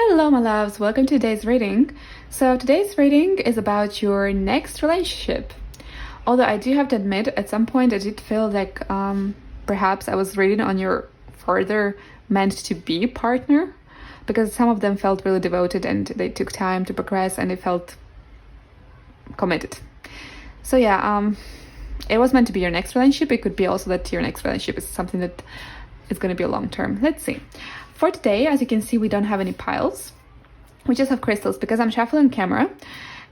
Hello, my loves. Welcome to today's reading. So today's reading is about your next relationship. Although I do have to admit, at some point I did feel like perhaps I was reading on your further meant to be partner, because some of them felt really devoted and they took time to progress and they felt committed. So yeah, it was meant to be your next relationship. It could be also that your next relationship is something that is going to be a long term. Let's see. For today, as you can see, we don't have any piles. We just have crystals because I'm shuffling camera,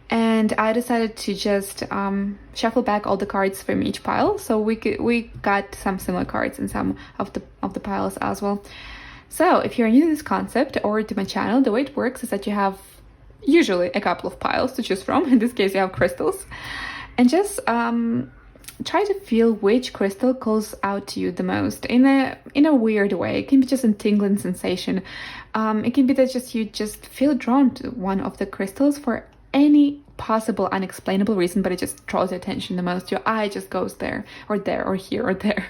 and I decided to just shuffle back all the cards from each pile. So we got some similar cards in some of the piles as well. So if you're new to this concept or to my channel, the way it works is that you have usually a couple of piles to choose from. In this case, you have crystals, and just try to feel which crystal calls out to you the most in a weird way. It can be just a tingling sensation. It can be that you just feel drawn to one of the crystals for any possible unexplainable reason, but it just draws your attention the most. Your eye just goes there or here or there.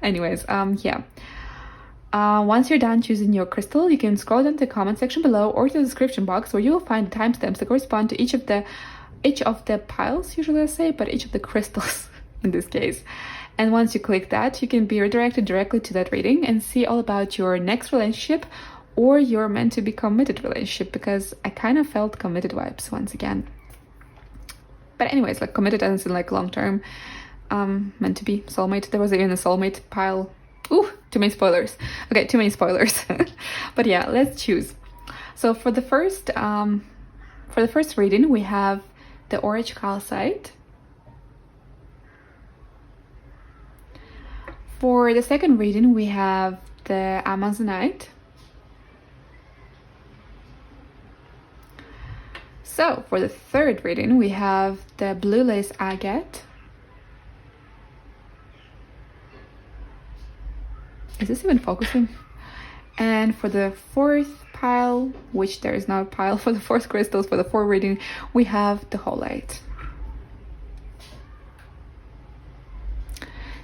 Anyways, yeah. Once you're done choosing your crystal, you can scroll down to the comment section below or to the description box, where you will find the timestamps that correspond to each of the piles, usually I say, but each of the crystals in this case. And once you click that, you can be redirected directly to that reading and see all about your next relationship or your meant to be committed relationship, because I kind of felt committed vibes once again. But anyways, like committed as in like long term, meant to be soulmate. There was even a soulmate pile. Ooh, too many spoilers. Okay, too many spoilers. But yeah, let's choose. So for the first reading, we have the orange calcite. For the second reading, we have the amazonite. So for the third reading, we have the blue lace agate. Is this even focusing? And for the fourth pile, which there is no pile for the fourth crystals, for the fourth reading, we have the holite.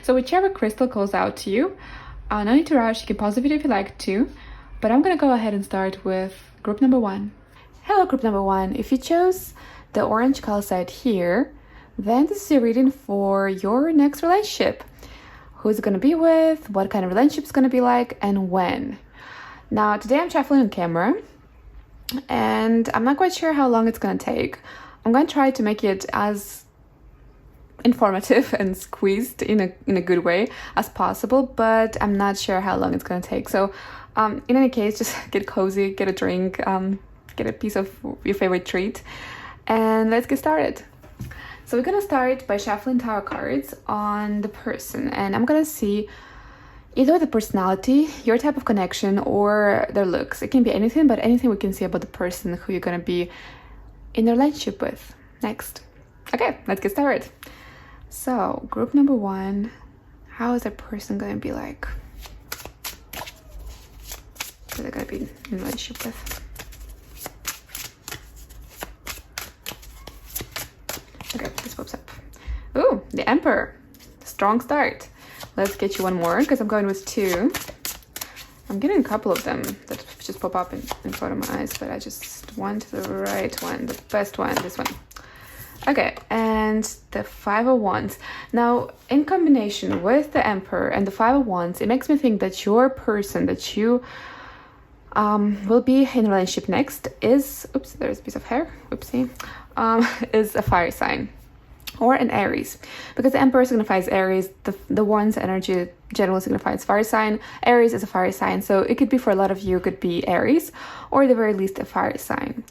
So whichever crystal calls out to you, no need to rush. You can pause the video if you like to, but I'm gonna go ahead and start with group number one. Hello, group number one. If you chose the orange calcite here, then this is your reading for your next relationship. Who's it gonna be with, what kind of relationship it's gonna be like, and when. Now, today I'm shuffling on camera, and I'm not quite sure how long it's gonna take. I'm gonna try to make it as informative and squeezed in a good way as possible, but I'm not sure how long it's gonna take. So in any case, just get cozy, get a drink, get a piece of your favorite treat, and let's get started. So we're gonna start by shuffling tarot cards on the person, and I'm gonna see either the personality, your type of connection, or their looks. It can be anything, but anything we can see about the person who you're gonna be in a relationship with next. Okay, let's get started. So group number one, how is that person gonna be like? Who they're gonna be in a relationship with? Okay, this pops up. Ooh, the Emperor. Strong start. Let's get you one more, because I'm going with two. I'm getting a couple of them that just pop up in front of my eyes, but I just want the right one, the best one, this one. Okay, and the Five of Wands. Now, in combination with the Emperor and the Five of Wands, it makes me think that your person that you will be in a relationship next is, oops, there's a piece of hair, oopsie, is a fire sign or an Aries, because the Emperor signifies Aries, the Wands energy generally signifies fire sign. Aries is a fire sign, so it could be, for a lot of you, it could be Aries, or at the very least a fire sign.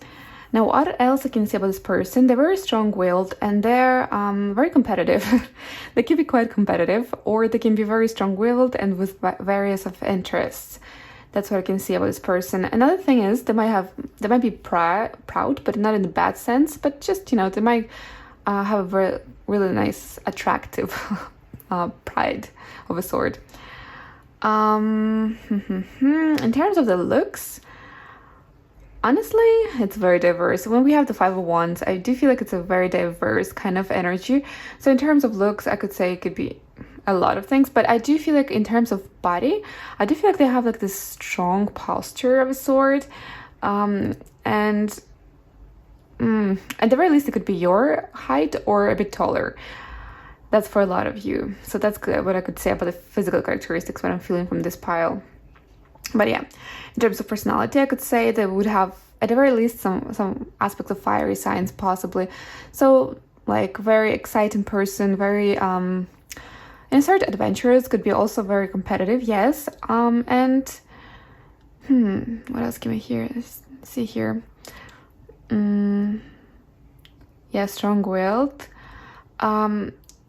Now, what else I can say about this person? They're very strong-willed, and they're very competitive. They can be quite competitive, or they can be very strong-willed and with various of interests. That's what I can see about this person. Another thing is they might be proud, but not in the bad sense, but just, they might have a very, really nice, attractive pride of a sort. In terms of the looks, honestly, it's very diverse. When we have the Five of Wands, I do feel like it's a very diverse kind of energy. So in terms of looks, I could say it could be a lot of things, but I do feel like in terms of body, I do feel like they have like this strong posture of a sort. And at the very least, it could be your height or a bit taller. That's for a lot of you. So that's good, what I could say about the physical characteristics, what I'm feeling from this pile. But yeah, in terms of personality, I could say they would have, at the very least, some aspects of fiery signs, possibly. So, like, very exciting person, very insert adventurous, could be also very competitive, yes. And what else can we see here? Yeah, strong-willed.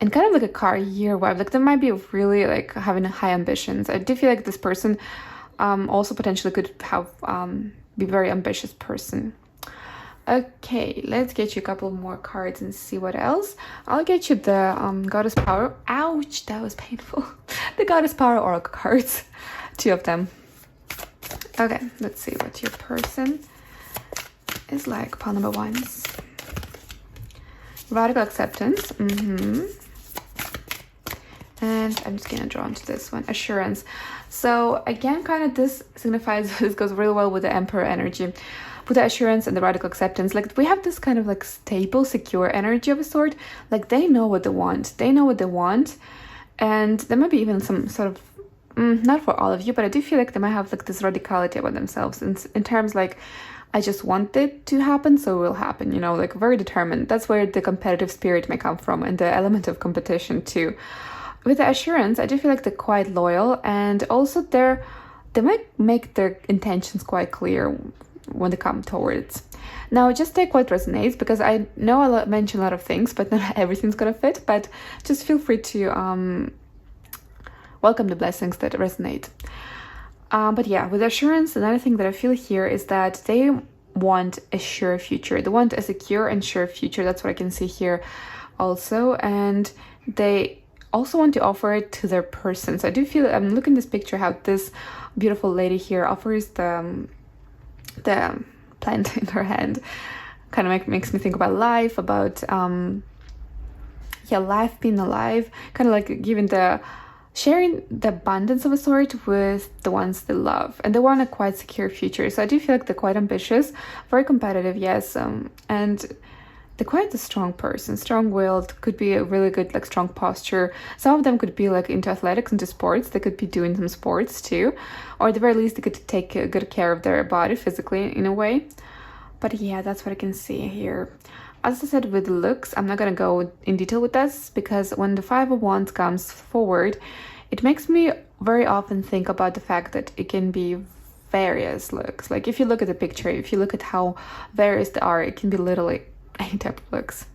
And kind of like a career vibe. Like, they might be really like having high ambitions. I do feel like this person also potentially could have be a very ambitious person. Okay, let's get you a couple more cards and see what else. I'll get you the Goddess Power. Ouch, that was painful. The Goddess Power Oracle cards. 2 of them. Okay, let's see what your person is like. Pile number 1. Radical acceptance. And I'm just gonna draw into this one. Assurance. So again, kind of this signifies, this goes really well with the Emperor energy. With the assurance and the radical acceptance, like we have this kind of like stable, secure energy of a sort. Like they know what they want. They know what they want. And there might be even some sort of, not for all of you, but I do feel like they might have like this radicality about themselves in terms like, I just want it to happen, so it will happen, you know, like very determined. That's where the competitive spirit may come from, and the element of competition too. With the assurance, I do feel like they're quite loyal, and also they might make their intentions quite clear when they come towards. Now, just take what resonates, because I know I mention a lot of things, but not everything's gonna fit, but just feel free to welcome the blessings that resonate. But yeah, with assurance, another thing that I feel here is that they want a sure future. They want a secure and sure future. That's what I can see here also. And they also want to offer it to their person. So I do feel, I'm looking at this picture, how this beautiful lady here offers the plant in her hand. Kind of makes me think about life, about life being alive, kind of like giving sharing the abundance of a sort with the ones they love, and they want a quite secure future. So I do feel like they're quite ambitious, very competitive, yes, and they're quite a strong person, strong-willed, could be a really good like strong posture. Some of them could be like into athletics, into sports. They could be doing some sports too, or at the very least they could take good care of their body physically in a way. But yeah, that's what I can see here. As I said, with looks, I'm not going to go in detail with this, because when the 5 of Wands comes forward, it makes me very often think about the fact that it can be various looks. Like if you look at the picture, if you look at how various they are, it can be literally any type of looks,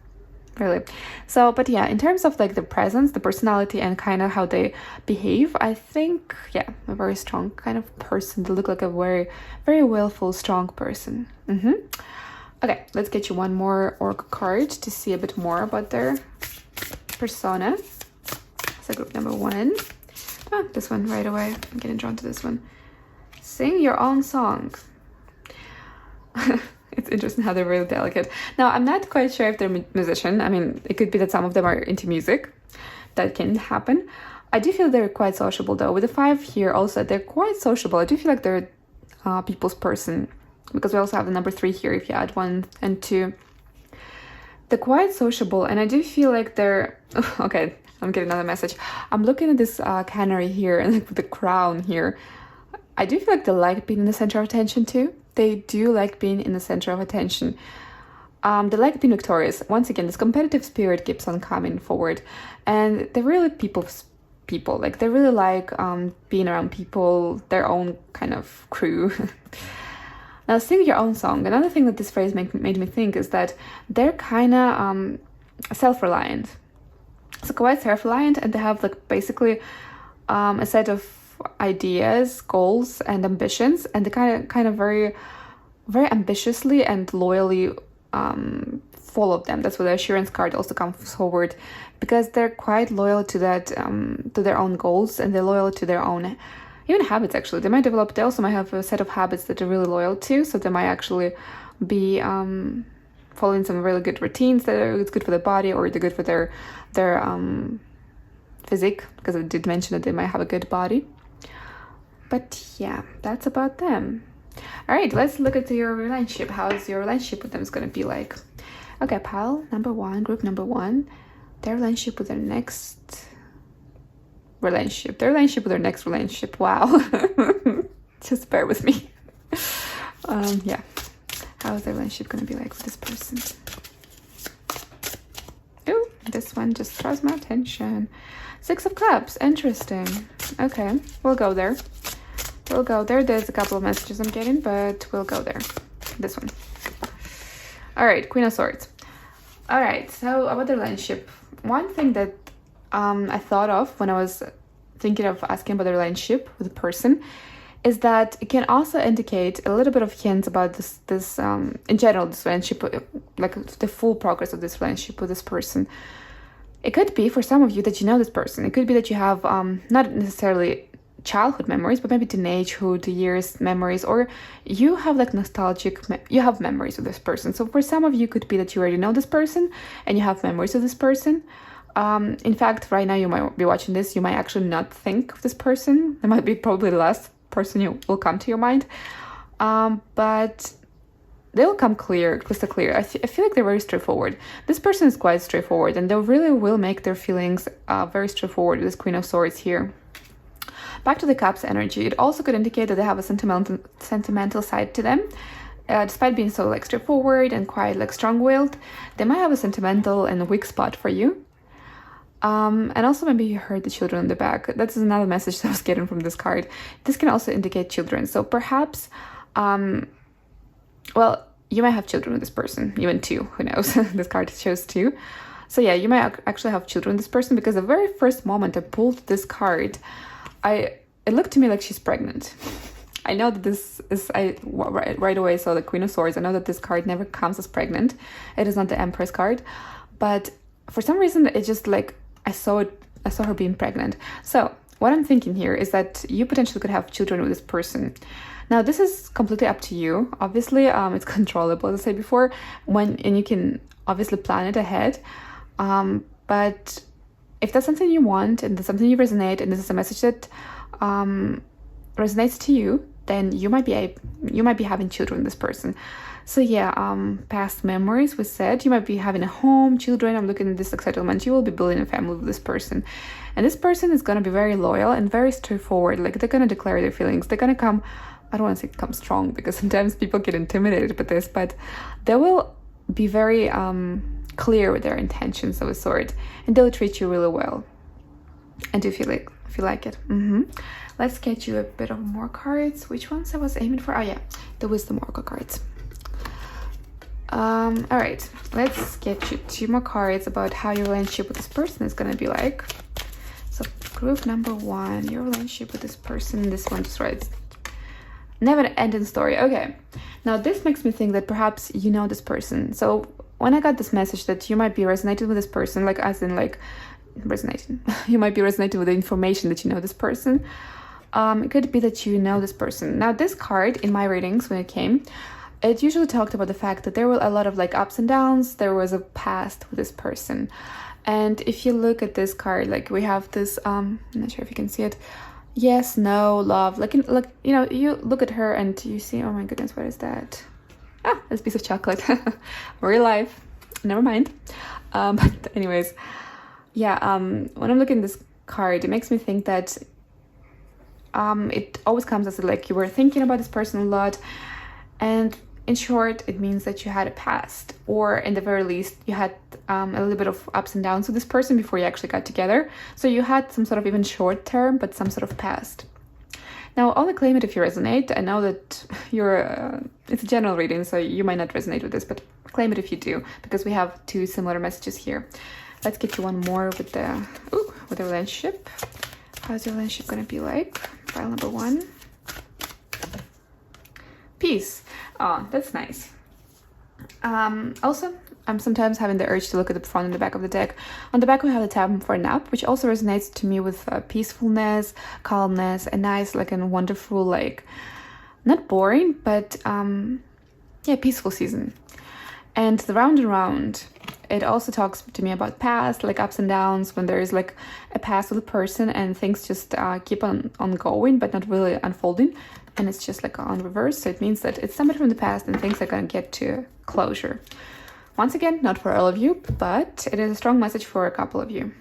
really. So, but yeah, in terms of like the presence, the personality, and kind of how they behave, I think, yeah, a very strong kind of person. They look like a very, very willful, strong person. Okay, let's get you one more oracle card to see a bit more about their persona. So group number 1. This one right away. I'm getting drawn to this one. Sing your own song. It's interesting how they're really delicate. Now, I'm not quite sure if they're a musician. I mean, it could be that some of them are into music. That can happen. I do feel they're quite sociable, though. With the 5 here also, they're quite sociable. I do feel like they're a people's person, because we also have the number 3 here if you add 1 and 2. They're quite sociable, and I do feel like they're... Okay, I'm getting another message. I'm looking at this canary here, and like with the crown here. I do feel like they like being in the center of attention too. They do like being in the center of attention. They like being victorious. Once again, this competitive spirit keeps on coming forward, and they're really people's people. Like they really like being around people, their own kind of crew. Now, sing your own song. Another thing that this phrase made me think is that they're kind of self-reliant. So quite self-reliant, and they have like basically a set of ideas, goals, and ambitions, and they kind of very, very ambitiously and loyally follow them. That's where the assurance card also comes forward, because they're quite loyal to that, to their own goals, and they're loyal to their own even habits. Actually, they also might have a set of habits that they're really loyal to, so they might actually be following some really good routines that are good for their body, or they're good for their physique, because I did mention that they might have a good body. But yeah, that's about them. All right, let's look at your relationship. How's your relationship with them is going to be like? Okay, pile number one, group number one, their relationship with their next relationship. Their relationship with their next relationship. Wow. Just bear with me. Yeah. How is their relationship going to be like with this person? Ooh, this one just draws my attention. Six of Cups. Interesting. Okay, we'll go there. We'll go there. There's a couple of messages I'm getting, but we'll go there. This one. All right, Queen of Swords. All right, so about the relationship. One thing that I thought of when I was thinking of asking about the relationship with a person is that it can also indicate a little bit of hints about this in general, this relationship, like the full progress of this relationship with this person. It could be for some of you that you know this person. It could be that you have not necessarily childhood memories, but maybe teenagehood years memories, or you have like nostalgic, you have memories of this person. So for some of you, it could be that you already know this person and you have memories of this person. In fact, right now you might be watching this, you might actually not think of this person. It might be probably the last person you will come to your mind, but they will come crystal clear. I feel like they're very straightforward. This person is quite straightforward, and they really will make their feelings very straightforward. This Queen of Swords here. Back to the Cups energy. It also could indicate that they have a sentimental side to them. Despite being so like straightforward and quite like strong-willed, they might have a sentimental and weak spot for you. And also maybe you heard the children in the back. That's another message that I was getting from this card. This can also indicate children. So perhaps, well, you might have children with this person, even two, who knows? This card shows two. So yeah, you might actually have children with this person, because the very first moment I pulled this card, it looked to me like she's pregnant. I know that this is, right away saw the Queen of Swords. I know that this card never comes as pregnant. It is not the Empress card. But for some reason, it's just like, I saw her being pregnant. So what I'm thinking here is that you potentially could have children with this person. Now, this is completely up to you. Obviously, it's controllable, as I said before, and you can obviously plan it ahead. But if that's something you want, and that's something you resonate, and this is a message that resonates to you, then you might be having children with this person. So yeah, past memories, we said. You might be having a home, children. I'm looking at this like settlement. You will be building a family with this person. And this person is going to be very loyal and very straightforward. Like, they're going to declare their feelings. They're going to come, I don't want to say come strong, because sometimes people get intimidated by this, but they will be very clear with their intentions of a sort. And they'll treat you really well. And do you feel like it? Let's get you a bit of more cards. Which ones I was aiming for? Oh yeah, the Wisdom Oracle cards. All right, let's get you two more cards about how your relationship with this person is going to be like. So group number one, your relationship with this person. This one just writes never ending story. Okay, now this makes me think that perhaps you know this person. So when I got this message that you might be resonating with this person, like as in like resonating, you might be resonating with the information that you know this person. It could be that you know this person. Now this card in my readings, when it came, it usually talked about the fact that there were a lot of like ups and downs. There was a past with this person. And if you look at this card, like we have this, I'm not sure if you can see it. Yes, no, love. Like, you know, you look at her and you see, oh my goodness, what is that? Ah, it's a piece of chocolate. Real life. Never mind. But anyways, yeah, when I'm looking at this card, it makes me think that it always comes as like you were thinking about this person a lot. And in short, it means that you had a past, or in the very least, you had a little bit of ups and downs with this person before you actually got together. So you had some sort of even short term, but some sort of past. Now, only claim it if you resonate. I know that it's a general reading, so you might not resonate with this, but claim it if you do, because we have two similar messages here. Let's get you one more with the relationship. How's your relationship going to be like? File number one. Peace. Oh, that's nice. Also, I'm sometimes having the urge to look at the front and the back of the deck. On the back, we have the tab for nap, which also resonates to me with peacefulness, calmness, a nice, like, and wonderful, like, not boring, but yeah, peaceful season. And the round and round, it also talks to me about past, like ups and downs, when there is like a past with a person and things just keep on going, but not really unfolding. and it's just like on reverse. So it means that it's somebody from the past and things are going to get to closure. Once again, not for all of you, but it is a strong message for a couple of you.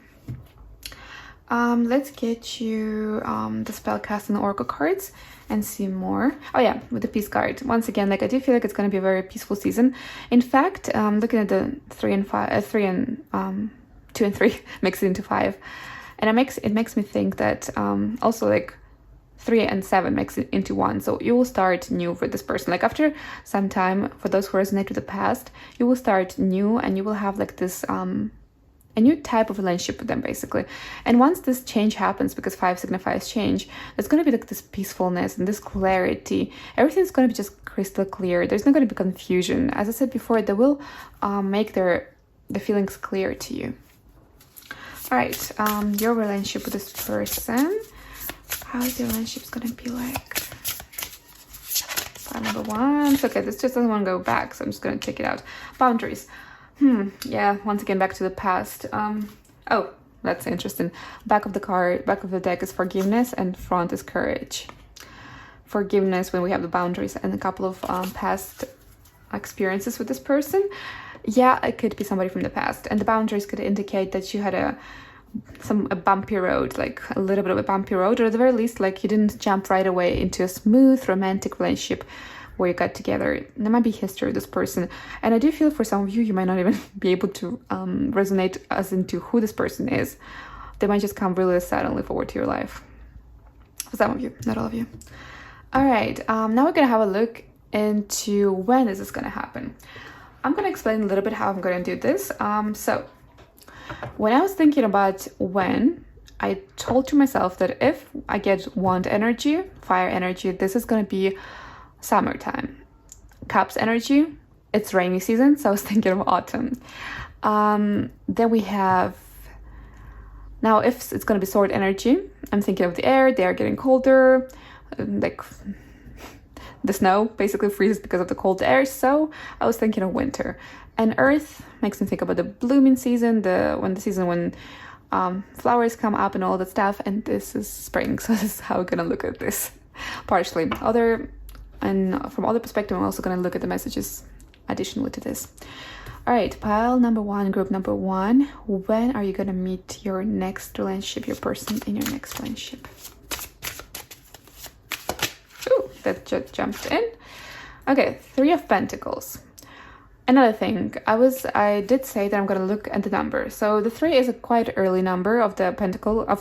Let's get you the spellcast and the oracle cards and see more. Oh yeah, with the peace card. Once again, like I do feel like it's going to be a very peaceful season. In fact, looking at the 2 and 3 makes it into 5, and it makes me think that also like 3 and 7 makes it into 1. So you will start new with this person. Like after some time, for those who resonate with the past, you will start new and you will have like this a new type of relationship with them, basically. And once this change happens, because 5 signifies change, there's going to be like this peacefulness and this clarity. Everything's going to be just crystal clear. There's not going to be confusion. As I said before, they will make the feelings clear to you. All right, your relationship with this person. How is your relationship going to be like? File number 1. Okay, this just doesn't want to go back, so I'm just going to take it out. Boundaries. Yeah, once again, back to the past. Oh, that's interesting. Back of the deck is forgiveness, and front is courage. Forgiveness when we have the boundaries and a couple of past experiences with this person. Yeah, it could be somebody from the past, and the boundaries could indicate that you had a bumpy road, like a little bit of a bumpy road, or at the very least, like you didn't jump right away into a smooth romantic relationship where you got together. There might be history with this person, and I do feel for some of you, you might not even be able to resonate as into who this person is. They might just come really suddenly forward to your life. For some of you, not all of you. All right, now we're gonna have a look into when is this gonna happen. I'm gonna explain a little bit how I'm gonna do this. So when I was thinking about when, I told to myself that if I get wand energy, fire energy, this is gonna be summertime. Cups energy, it's rainy season, so I was thinking of autumn. Then we have, now if it's going to be sword energy, I'm thinking of the air, they are getting colder, like the snow basically freezes because of the cold air, so I was thinking of winter. And earth makes me think about the blooming season, when flowers come up and all that stuff, and this is spring, so this is how we're gonna look at this. Partially. And from other perspective, I'm also going to look at the messages additionally to this. All right, pile number 1, group number 1. When are you going to meet your next relationship, your person in your next relationship? Ooh, that just jumped in. Okay, 3 of Pentacles. Another thing, I did say that I'm going to look at the number. So the 3 is a quite early number of the pentacle, of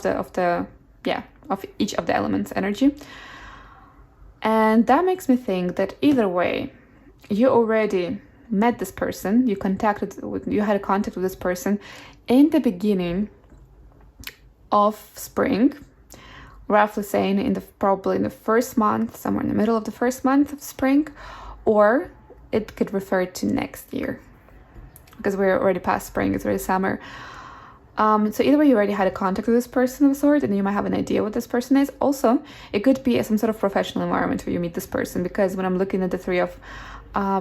each of the elements energy. And that makes me think that either way, you already met this person, you had a contact with this person in the beginning of spring, roughly saying probably in the first month, somewhere in the middle of the first month of spring, or it could refer to next year, because we're already past spring, it's already summer. So either way, you already had a contact with this person of a sort, and you might have an idea what this person is. Also, it could be some sort of professional environment where you meet this person, because when I'm looking at the 3 of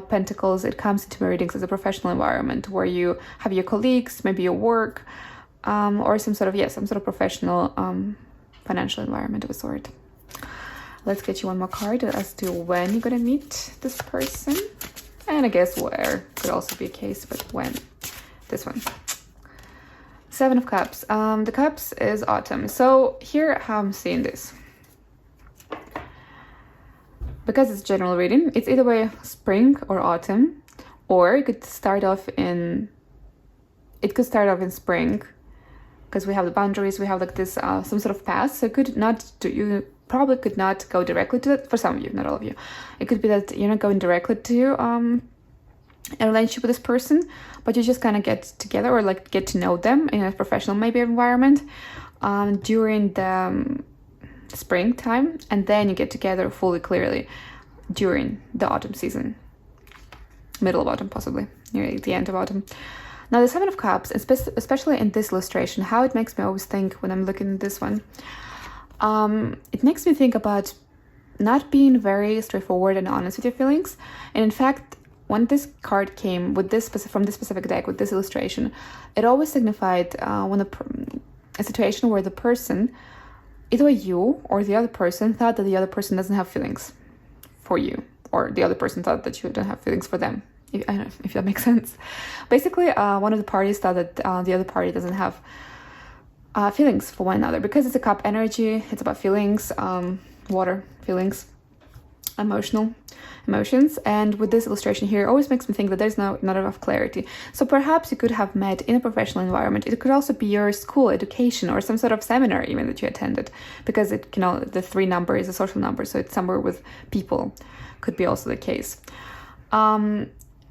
Pentacles, it comes into my readings as a professional environment where you have your colleagues, maybe your work, or some sort of professional financial environment of a sort. Let's get you one more card as to when you're gonna meet this person, and I guess where could also be a case, but when. This one. 7 of Cups. The Cups is autumn. So here how I'm seeing this. Because it's general reading, it's either way spring or autumn, or it could start off in spring, because we have the boundaries, we have like this some sort of past. So you probably could not go directly to that. For some of you, not all of you. It could be that you're not going directly to a relationship with this person, but you just kind of get together or like get to know them in a professional maybe environment during the springtime, and then you get together fully clearly during the autumn season, middle of autumn, possibly near the end of autumn. Now the 7 of Cups, especially in this illustration, how it makes me always think when I'm looking at this one, it makes me think about not being very straightforward and honest with your feelings. And in fact, when this card came with from this specific deck with this illustration, it always signified a situation where the person, either you or the other person, thought that the other person doesn't have feelings for you, or the other person thought that you don't have feelings for them. I don't know if that makes sense. Basically, one of the parties thought that the other party doesn't have feelings for one another, because it's a cup energy. It's about feelings, water, feelings, emotions. And with this illustration here, it always makes me think that there's not enough clarity. So perhaps you could have met in a professional environment. It could also be your school education or some sort of seminar even that you attended, because it, the 3 number is a social number, so it's somewhere with people. Could be also the case.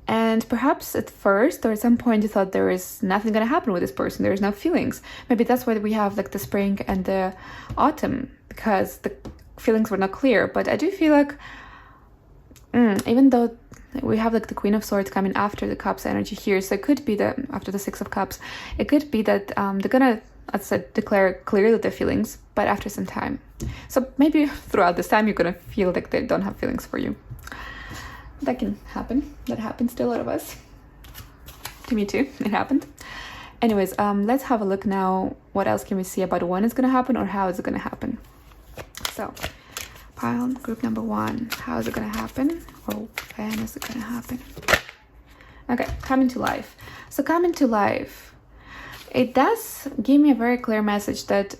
And perhaps at first or at some point you thought there is nothing going to happen with this person. There is no feelings. Maybe that's why we have like the spring and the autumn, because the feelings were not clear. But I do feel like even though we have like the Queen of Swords coming after the Cups energy here, so it could be that after the 6 of Cups, it could be that they're gonna, as I said, declare clearly their feelings, but after some time. So maybe throughout this time you're gonna feel like they don't have feelings for you. That can happen. That happens to a lot of us. To me too, it happened. Anyways, let's have a look now. What else can we see about when it's gonna happen or how is it gonna happen? So, pile group number 1. How is it gonna happen? Or when is it gonna happen? Okay, coming to life. So coming to life, it does give me a very clear message that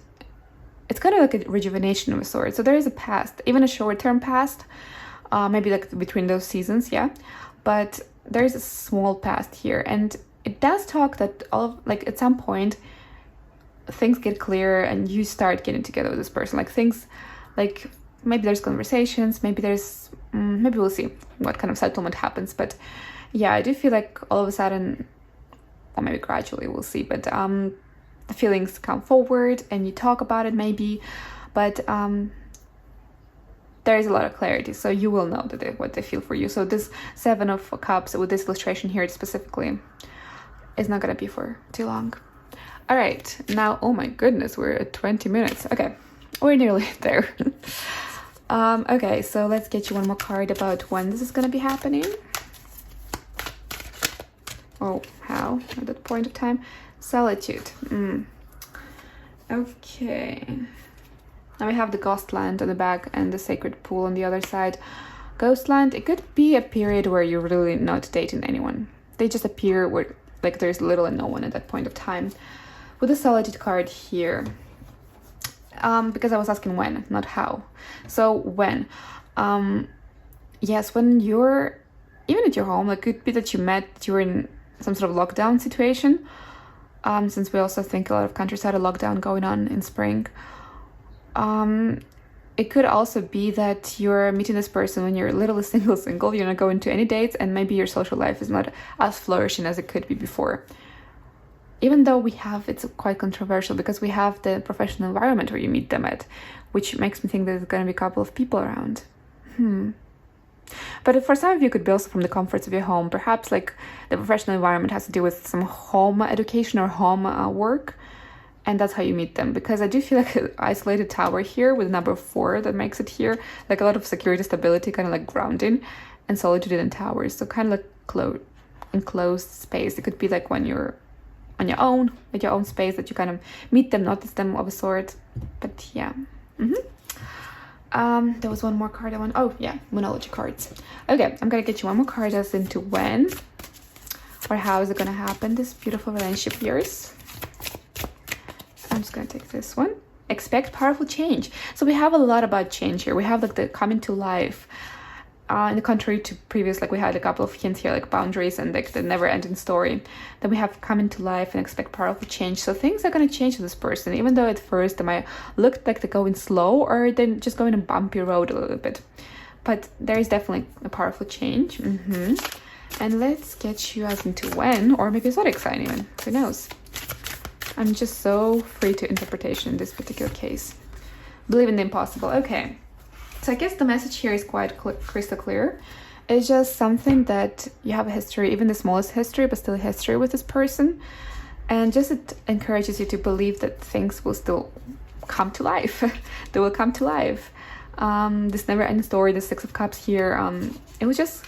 it's kind of like a rejuvenation of a sort. So there is a past, even a short-term past, maybe like between those seasons, yeah. But there is a small past here, and it does talk that like at some point things get clearer and you start getting together with this person. Like things, like maybe there's conversations, maybe there's, maybe we'll see what kind of settlement happens. But yeah, I do feel like all of a sudden, or maybe gradually, we'll see. But the feelings come forward and you talk about it maybe, but there is a lot of clarity, so you will know that what they feel for you. So this 7 of Cups with this illustration here specifically is not gonna be for too long. All right, now, oh my goodness, we're at 20 minutes. Okay, we're nearly there. Okay, so let's get you one more card about when this is gonna be happening. Oh, how at that point of time? Solitude. Okay. Now we have the ghost land on the back and the sacred pool on the other side. Ghost land, it could be a period where you're really not dating anyone. They just appear where like there's little and no one at that point of time. With the solitude card here, because I was asking when, not how. So when, yes, when you're even at your home, like it could be that you met during some sort of lockdown situation. Since we also think a lot of countries had a lockdown going on in spring. It could also be that you're meeting this person when you're literally single, you're not going to any dates, and maybe your social life is not as flourishing as it could be before. Even though it's quite controversial because we have the professional environment where you meet them at, which makes me think there's going to be a couple of people around. But for some of you, it could be also from the comforts of your home. Perhaps like the professional environment has to do with some home education or home work. And that's how you meet them, because I do feel like an isolated tower here with number 4 that makes it here, like a lot of security, stability, kind of like grounding, and solitude in towers. So kind of like enclosed space. It could be like when you're on your own, at your own space, that you kind of meet them, notice them of a sort. But yeah. There was one more card I want. Oh yeah, Moonology cards. Okay, I'm gonna get you one more card as into when or how is it gonna happen, this beautiful relationship of yours. I'm just gonna take this one. Expect powerful change. So we have a lot about change here. We have like the coming to life. In the contrary to previous, like we had a couple of hints here, like boundaries and like the never-ending story. Then we have coming to life and expect powerful change. So things are gonna change with this person, even though at first they might look like they're going slow or they're just going a bumpy road a little bit. But there is definitely a powerful change. And let's get you as into when, or maybe a zodiac sign even. Who knows? I'm just so free to interpretation in this particular case. Believe in the impossible. Okay. So I guess the message here is quite crystal clear. It's just something that you have a history, even the smallest history, but still a history with this person. And just it encourages you to believe that things will still come to life. They will come to life. This never-ending story, the 6 of Cups here, it will just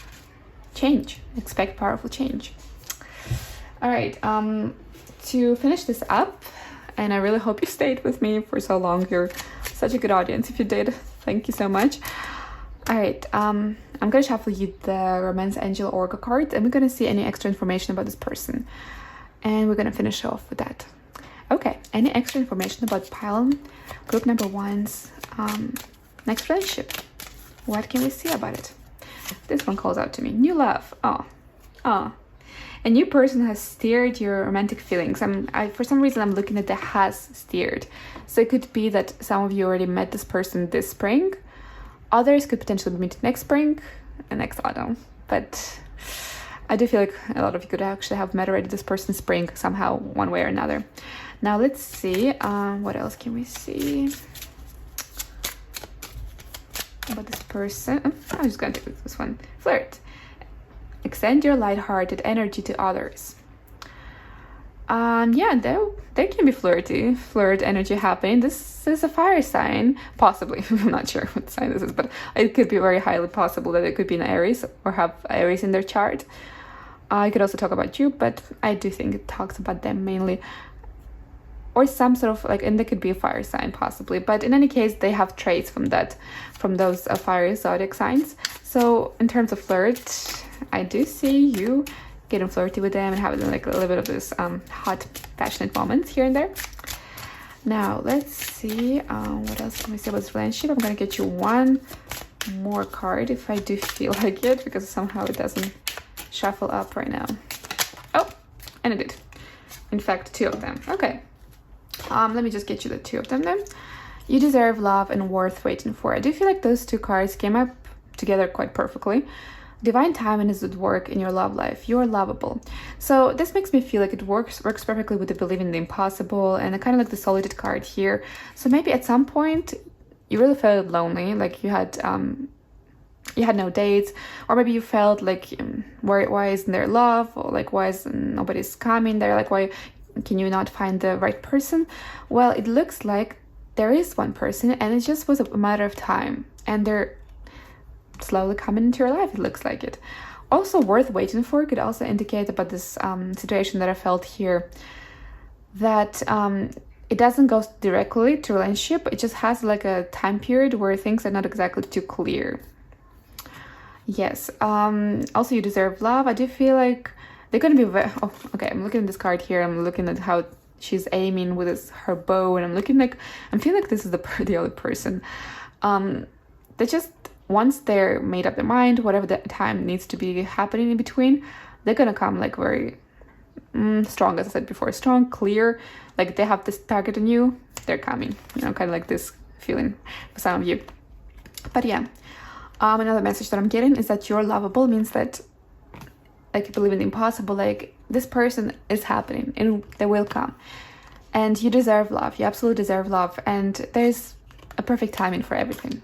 change. Expect powerful change. All right. To finish this up, and I really hope you stayed with me for so long. You're such a good audience. If you did, thank you so much. I All right, I'm gonna shuffle you the Romance Angel Oracle cards, and we're gonna see any extra information about this person. And we're gonna finish off with that. Okay, any extra information about pile group number one's next relationship? What can we see about it? This one calls out to me. New love. Oh. A new person has steered your romantic feelings. For some reason, I'm looking at the has steered. So it could be that some of you already met this person this spring. Others could potentially meet next spring and next autumn. But I do feel like a lot of you could actually have met already this person spring somehow, one way or another. Now let's see. What else can we see about this person? I'm just going to take this one. Flirt. Extend your light-hearted energy to others. Yeah, there can be flirt energy happening. This is a fire sign, possibly. I'm not sure what sign this is, but it could be very highly possible that it could be an Aries or have Aries in their chart. I could also talk about you, but I do think it talks about them mainly. Or some sort of and there could be a fire sign possibly, but in any case, they have traits from those fire zodiac signs. So in terms of flirt, I do see you getting flirty with them and having a little bit of this hot, passionate moments here and there. Now let's see what else can we say about this relationship. I'm gonna get you one more card if I do feel like it, because somehow it doesn't shuffle up right now. Oh, and it did. In fact, two of them. Okay. Let me just get you the two of them then. You deserve love and worth waiting for. I do feel like those two cards came up together quite perfectly. Divine timing is at work in your love life. You are lovable. So this makes me feel like it works perfectly with the believing in the impossible and kind of like the solitude card here. So maybe at some point you really felt lonely, like you had no dates, or maybe you felt like why isn't there love, or like why is nobody's coming there, like why can you not find the right person? Well, it looks like there is one person, and it just was a matter of time, and they're slowly coming into your life, it looks like it. Also worth waiting for could also indicate about this situation that I felt here, that it doesn't go directly to relationship, it just has like a time period where things are not exactly too clear. Yes. Also, you deserve love. I do feel like they're going to be okay, I'm looking at this card here. I'm looking at how she's aiming with her bow, and I'm feeling like this is the other person. They just, once they're made up their mind, whatever the time needs to be happening in between, they're going to come like very strong, as I said before, strong, clear, like they have this target on you, they're coming, kind of like this feeling for some of you. But yeah, another message that I'm getting is that you're lovable, means that you believe in the impossible, like this person is happening and they will come, and you deserve love. You absolutely deserve love, and there's a perfect timing for everything.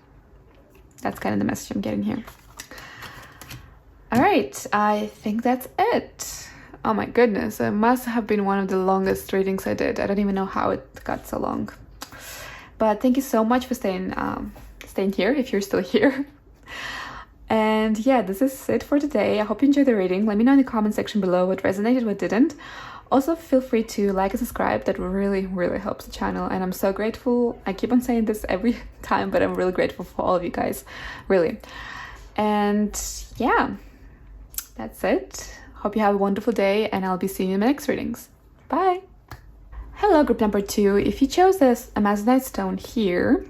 That's kind of the message I'm getting here. All right, I think that's it. Oh my goodness, it must have been one of the longest readings I did. I don't even know how it got so long, but thank you so much for staying here if you're still here. And yeah, this is it for today. I hope you enjoyed the reading. Let me know in the comment section below what resonated, what didn't. Also, feel free to like and subscribe. That really, really helps the channel. And I'm so grateful. I keep on saying this every time, but I'm really grateful for all of you guys. Really. And yeah, that's it. Hope you have a wonderful day, and I'll be seeing you in my next readings. Bye. Hello, group number 2. If you chose this Amazonite stone here,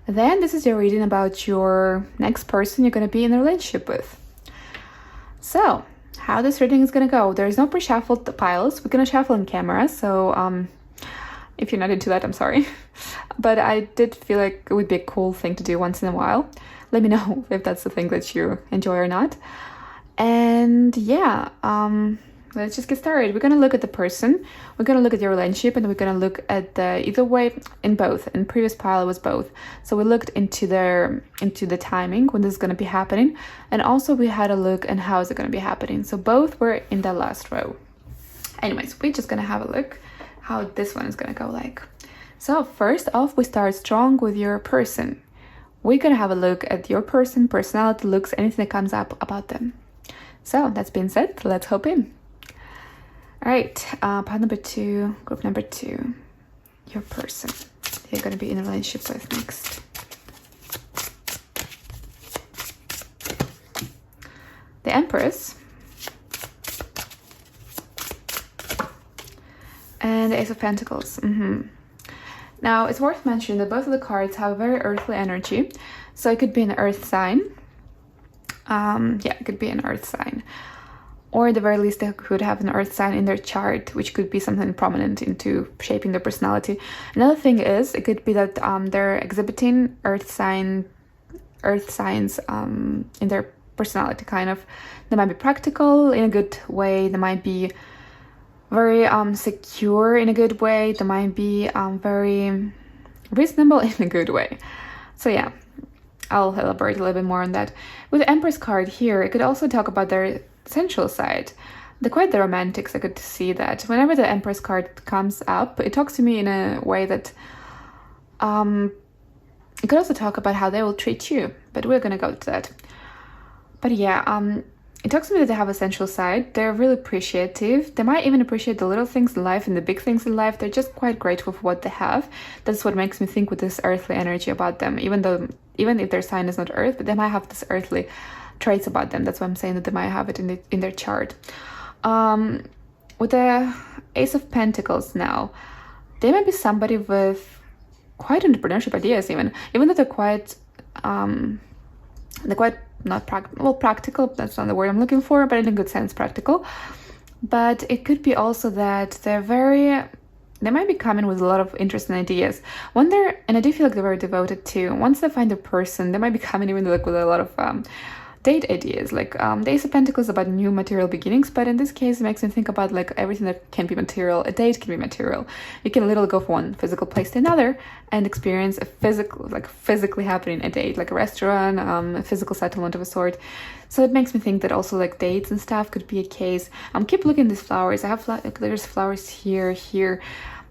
then this is your reading about your next person you're going to be in a relationship with. So, how this reading is going to go. There's no pre-shuffled piles. We're going to shuffle in camera, so if you're not into that, I'm sorry. But I did feel like it would be a cool thing to do once in a while. Let me know if that's the thing that you enjoy or not. And yeah, let's just get started. We're going to look at the person, we're going to look at your relationship, and we're going to look at the, either way, in both. In previous pile it was both. So we looked into the timing, when this is going to be happening, and also we had a look at how is it going to be happening. So both were in the last row. Anyways, we're just going to have a look how this one is going to go like. So first off, we start strong with your person. We're going to have a look at your person, personality, looks, anything that comes up about them. So that's being said, let's hop in. All right, part number 2, group number 2, your person you're going to be in a relationship with next. the Empress, and the Ace of Pentacles. Now, it's worth mentioning that both of the cards have a very earthly energy. So it could be an earth sign. Yeah, it could be an earth sign. Or at the very least, they could have an earth sign in their chart, which could be something prominent into shaping their personality. Another thing is, it could be that they're exhibiting earth signs in their personality, kind of. They might be practical in a good way. They might be very secure in a good way. They might be very reasonable in a good way. So yeah, I'll elaborate a little bit more on that. With the Empress card here, it could also talk about their sensual side. They're quite the romantics. I could see that. Whenever the Empress card comes up, it talks to me in a way that it could also talk about how they will treat you, but we're gonna go to that. But yeah, it talks to me that they have a sensual side. They're really appreciative. They might even appreciate the little things in life and the big things in life. They're just quite grateful for what they have. That's what makes me think with this earthly energy about them. Even if their sign is not earth, but they might have this earthly traits about them. That's why I'm saying that they might have it in their chart. With the Ace of Pentacles now, they might be somebody with quite entrepreneurship ideas, even though they're quite not practical. That's not the word I'm looking for, but in a good sense, practical. But it could be also that they might be coming with a lot of interesting ideas. And I do feel like they're very devoted too. Once they find a person, they might be coming even with a lot of date ideas. Like the Ace of Pentacles is about new material beginnings, but in this case, it makes me think about like everything that can be material. A date can be material. You can literally go from one physical place to another and experience a physically happening a date, like a restaurant, a physical settlement of a sort. So it makes me think that also like dates and stuff could be a case. Keep looking at these flowers. I have there's flowers here.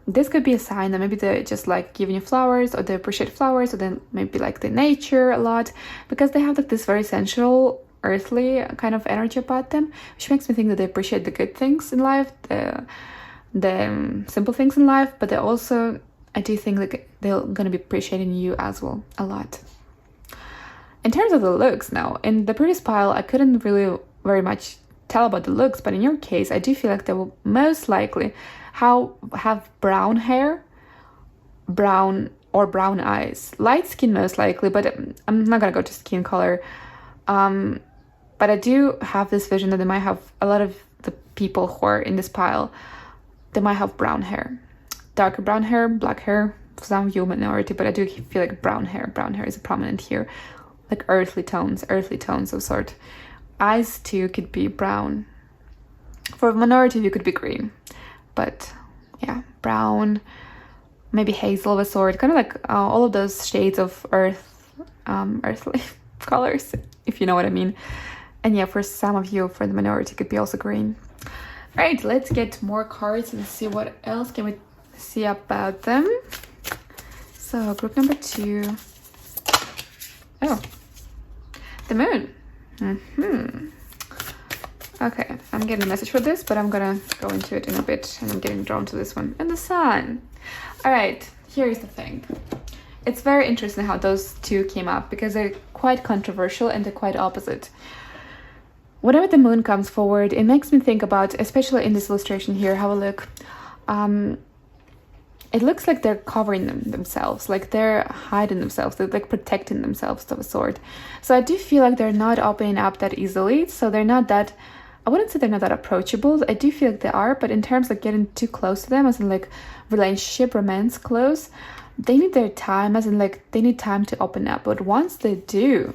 This could be a sign that maybe they just like giving you flowers, or they appreciate flowers, or then maybe like the nature a lot, because they have like this very sensual, earthly kind of energy about them, which makes me think that they appreciate the good things in life, the simple things in life, but I do think that they're going to be appreciating you as well a lot. In terms of the looks now, in the previous pile, I couldn't really very much tell about the looks, but in your case, I do feel like they will most likely have brown hair, brown eyes, light skin most likely, but I'm not gonna go to skin color. But I do have this vision that they might have a lot of the people who are in this pile, they might have brown hair, darker brown hair, black hair, some of you minority, but I do feel like brown hair is prominent here, like earthly tones of sort. Eyes too could be brown. For a minority, you could be green. But yeah, brown, maybe hazel of a sort, kind of like all of those shades of earthly colors, if you know what I mean. And yeah, for some of you, for the minority, it could be also green. All right, let's get more cards and see what else can we see about them. So group number 2. Oh, the moon. Okay, I'm getting a message for this, but I'm gonna go into it in a bit, and I'm getting drawn to this one. And the sun. All right, here's the thing. It's very interesting how those two came up, because they're quite controversial and they're quite opposite. Whenever the moon comes forward, it makes me think about, especially in this illustration here, have a look. It looks like they're covering themselves, like they're hiding themselves, they're like protecting themselves of a sort. So I do feel like they're not opening up that easily, so they're not that, I wouldn't say they're not that approachable. I do feel like they are, but in terms of getting too close to them, as in like relationship, romance close, they need their time, as in like they need time to open up. But once they do,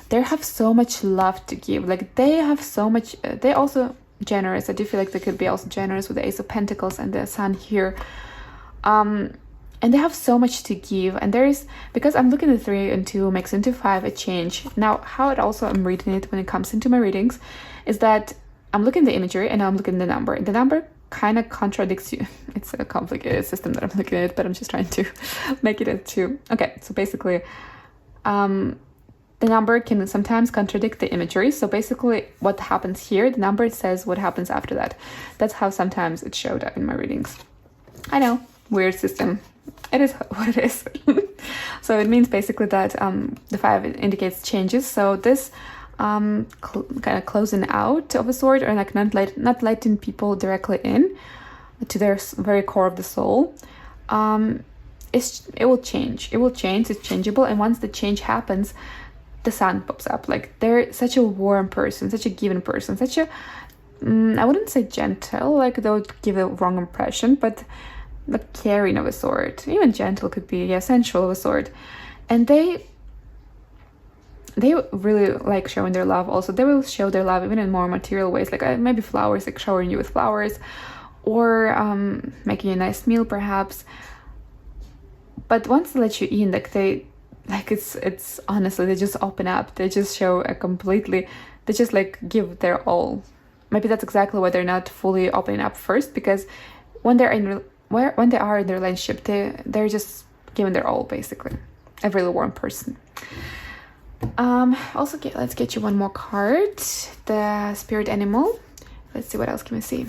they have so much love to give. Like they have so much, they're also generous. I do feel like they could be also generous with the Ace of Pentacles and the Sun here. And they have so much to give, and there is, because I'm looking at 3 and 2 makes into 5 a change. Now, how it also I'm reading it when it comes into my readings is that I'm looking at the imagery and I'm looking at the number. The number kind of contradicts you. It's a complicated system that I'm looking at, but I'm just trying to make it into, okay, so basically, the number can sometimes contradict the imagery. So basically what happens here, the number says what happens after that. That's how sometimes it showed up in my readings. I know, weird system. It is what it is. So it means basically that the 5 indicates changes. So this kind of closing out of a sort, or like not letting people directly in to their very core of the soul. It will change. It's changeable, and once the change happens, the sun pops up. Like, they're such a warm person, such a giving person, such a I wouldn't say gentle, like that would give a wrong impression, but like caring of a sort. Even gentle could be, yeah, sensual of a sort. And they really like showing their love. Also, they will show their love even in more material ways, like maybe flowers, like showering you with flowers, or making a nice meal perhaps. But once they let you in, it's honestly, they just open up. They just show they just like give their all. Maybe that's exactly why they're not fully opening up first, because when they are in the relationship, they're just giving their all, basically. A really warm person. Also, let's get you one more card, the spirit animal. Let's see, what else can we see.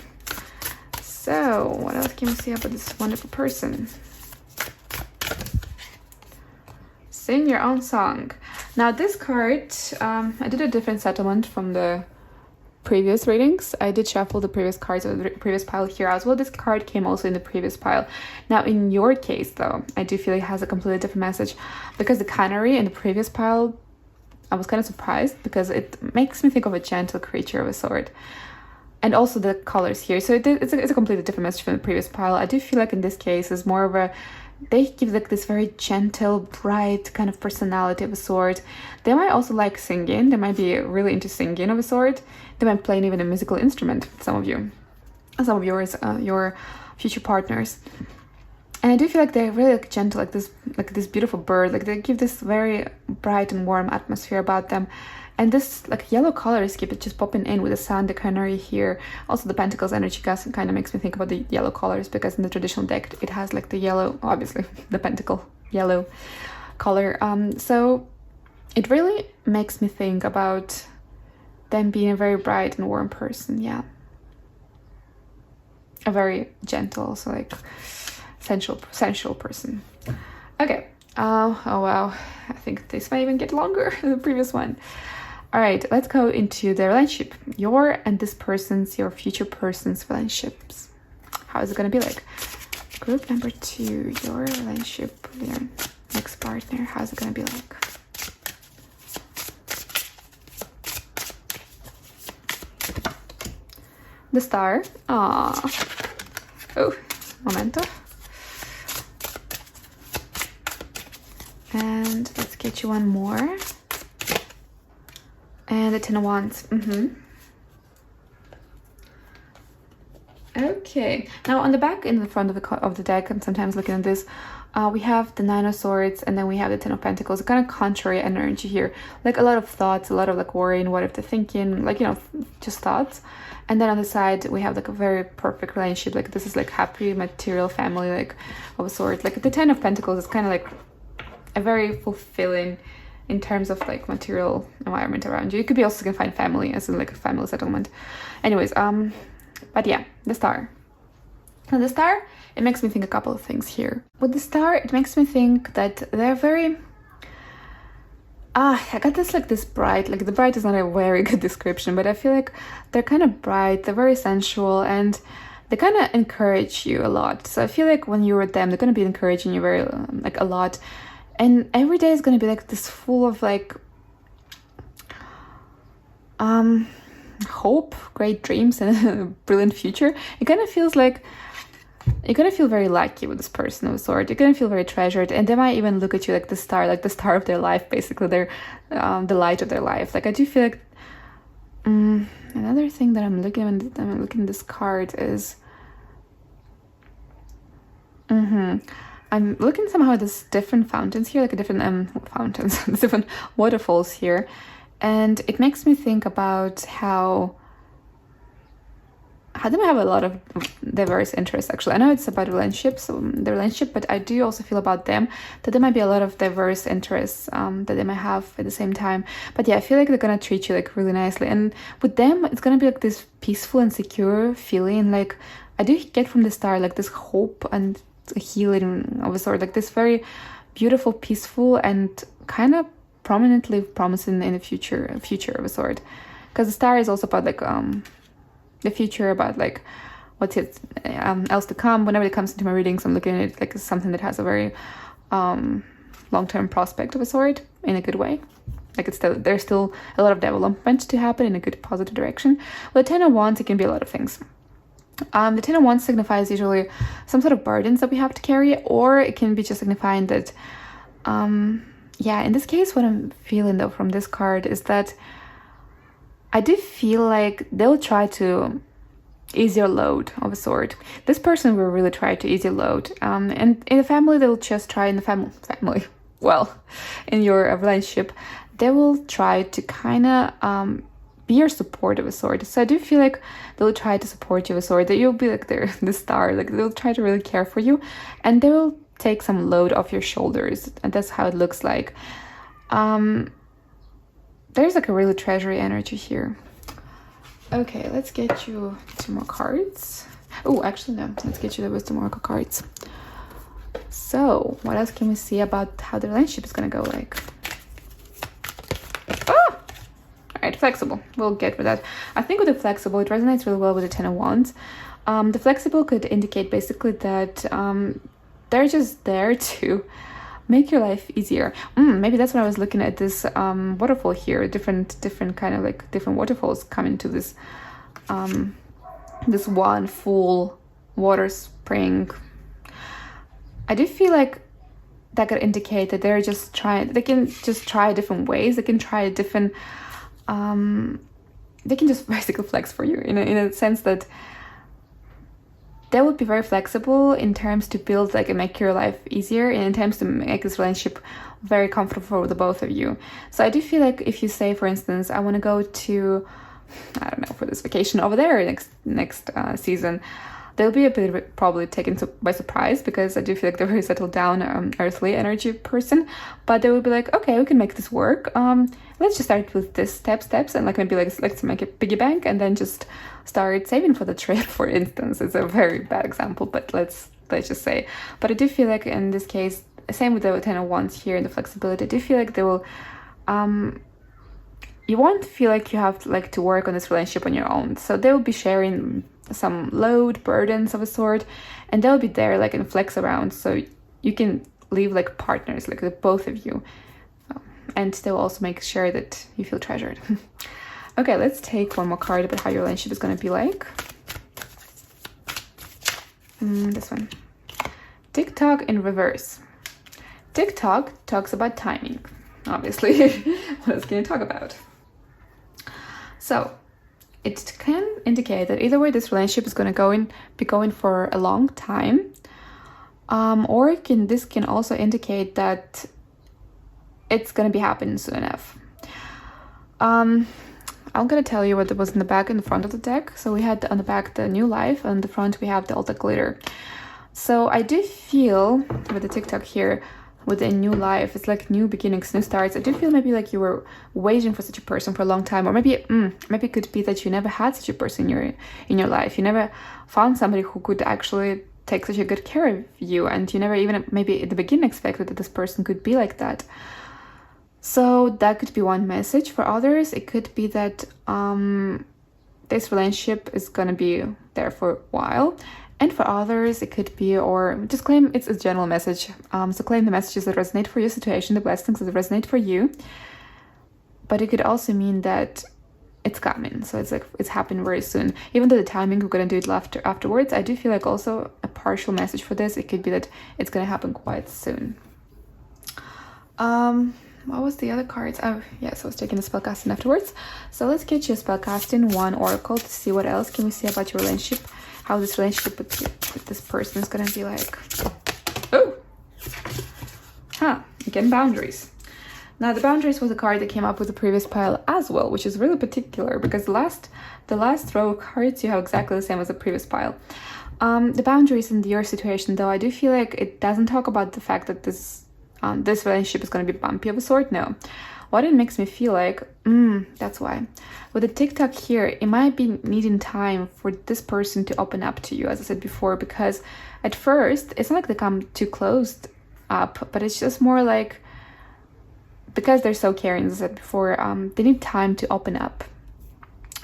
So, what else can we see about this wonderful person? Sing your own song. Now, this card, I did a different settlement from the previous readings. I did shuffle the previous cards of the previous pile here as well. This card came also in the previous pile. Now, in your case, though, I do feel it has a completely different message, because the canary in the previous pile, I was kind of surprised, because it makes me think of a gentle creature of a sort. And also the colors here. So it's a completely different message from the previous pile. I do feel like in this case it's more of they give like this very gentle, bright kind of personality of a sort. They might also like singing. They might be really into singing of a sort. They might play even a musical instrument, some of yours, your future partners. And I do feel like they're really like gentle, like this beautiful bird. Like, they give this very bright and warm atmosphere about them. And this like yellow colors keep it just popping in with the sun, the canary here. Also, the pentacles energy kind of makes me think about the yellow colors, because in the traditional deck it has like the yellow, obviously the pentacle yellow color. So it really makes me think about them being a very bright and warm person. Yeah, a very gentle, also like sensual person. Okay. Oh wow, I think this might even get longer than the previous one. All right, let's go into the relationship. Your and this person's, your future person's relationships. How is it going to be like? Group number 2, your relationship with your next partner. How's it going to be like? The star. Aww. Oh, momento. And let's get you one more. And the Ten of Wands. Okay. Now, on the back, in the front of the deck, I'm sometimes looking at this, we have the Nine of Swords, and then we have the Ten of Pentacles. A kind of contrary energy here. Like, a lot of thoughts, a lot of like worrying, what if they're thinking, like, just thoughts. And then on the side, we have like a very perfect relationship. Like, this is like happy, material family, like, of a sort. Like, the Ten of Pentacles is kind of like a very fulfilling in terms of like material environment around you. You could be also gonna find family, as in like a family settlement. Anyways, but yeah, the star. Now the star, it makes me think a couple of things here. With the star, it makes me think that they're very I got this bright, like the bright is not a very good description, but I feel like they're kind of bright, they're very sensual, and they kind of encourage you a lot. So I feel like when you're with them, they're gonna be encouraging you very like a lot. And every day is going to be like this full of like hope, great dreams, and a brilliant future. It kind of feels like you're going to feel very lucky with this person of a sort. You're going to feel very treasured, and they might even look at you like the star of their life, basically. They're the light of their life. Like, I do feel like another thing that I'm looking at this card is I'm looking somehow at this different fountains here, like a different fountains, different waterfalls here, and it makes me think about how they might have a lot of diverse interests. Actually, I know it's about relationships, the relationship, but I do also feel about them that there might be a lot of diverse interests that they might have at the same time. But yeah, I feel like they're gonna treat you like really nicely, and with them, it's gonna be like this peaceful and secure feeling. Like, I do get from the star like this hope and a healing of a sort, like this very beautiful, peaceful, and kind of prominently promising in the future of a sort. Because the star is also about like the future, about like what's else to come. Whenever it comes into my readings, I'm looking at it like something that has a very long-term prospect of a sort, in a good way. Like there's still a lot of development to happen in a good positive direction. With the Ten of Wands, it can be a lot of things. The Ten of Wands signifies usually some sort of burdens that we have to carry, or it can be just signifying that, yeah, in this case, what I'm feeling though from this card is that I do feel like they'll try to ease your load of a sort. This person will really try to ease your load. And in the family, they'll just try, in the family, well, in your relationship, they will try to kind of be your support of a sort. So I do feel like they'll try to support you of a sort, that you'll be like the star, like they'll try to really care for you, and they will take some load off your shoulders, and that's how it looks like. There's like a really treasury energy here. Okay, let's get you 2 more cards. Oh, actually no, let's get you the Wisdom Oracle cards. So what else can we see about how the relationship is gonna go like? Alright, flexible. We'll get with that. I think with the flexible, it resonates really well with the Ten of Wands. The flexible could indicate basically that they're just there to make your life easier. Maybe that's when I was looking at this waterfall here. Different kind of like different waterfalls coming to this this one full water spring. I do feel like that could indicate that they're just trying. They can just try different ways. They can try different. They can just basically flex for you in a sense that they would be very flexible in terms to build like and make your life easier, and in terms to make this relationship very comfortable for the both of you. So I do feel like if you say, for instance, I want to go to, I don't know, for this vacation over there next season, they'll be a bit probably taken by surprise, because I do feel like they're very settled down, earthly energy person. But they will be like, okay, we can make this work. Let's just start with this steps, and like maybe like let's make a piggy bank and then just start saving for the trip, for instance. It's a very bad example, but let's just say. But I do feel like in this case, same with the Ten of Wands here and the flexibility, I do feel like they will. You won't feel like you have to work on this relationship on your own. So they will be sharing some load, burdens of a sort, and they'll be there like and flex around, so you can live like partners, like the both of you, and still also make sure that you feel treasured. Okay, let's take one more card about how your relationship is going to be like. This one. TikTok in reverse. TikTok talks about timing, obviously. What else can you talk about? So it can indicate that either way this relationship is going to be going for a long time, or this can also indicate that it's going to be happening soon enough. I'm going to tell you what was in the back and the front of the deck. So we had on the back the new life, and the front we have the Alta glitter. So I do feel with the TikTok here, with a new life, it's like new beginnings, new starts. I do feel maybe like you were waiting for such a person for a long time, or maybe it could be that you never had such a person in your life. You never found somebody who could actually take such a good care of you, and you never even maybe at the beginning expected that this person could be like that. So that could be one message. For others, it could be that this relationship is gonna be there for a while. And for others, it could be, or just claim it's a general message. So claim the messages that resonate for your situation, the blessings that resonate for you. But it could also mean that it's coming. So it's like it's happening very soon. Even though the timing, we're going to do it afterwards, I do feel like also a partial message for this. It could be that it's going to happen quite soon. What was the other cards? Oh, yes, I was taking the spellcasting afterwards. So let's get you a spellcasting, one oracle, to see what else can we see about your relationship. How this relationship with this person is gonna be like. Oh! Again, boundaries. Now, the boundaries was a card that came up with the previous pile as well, which is really particular, because the last row of cards you have exactly the same as the previous pile. The boundaries in your situation, though, I do feel like it doesn't talk about the fact that this relationship is gonna be bumpy of a sort. No. What it makes me feel like, that's why. With the TikTok here, it might be needing time for this person to open up to you, as I said before, because at first, it's not like they come too closed up, but it's just more like because they're so caring, as I said before, they need time to open up.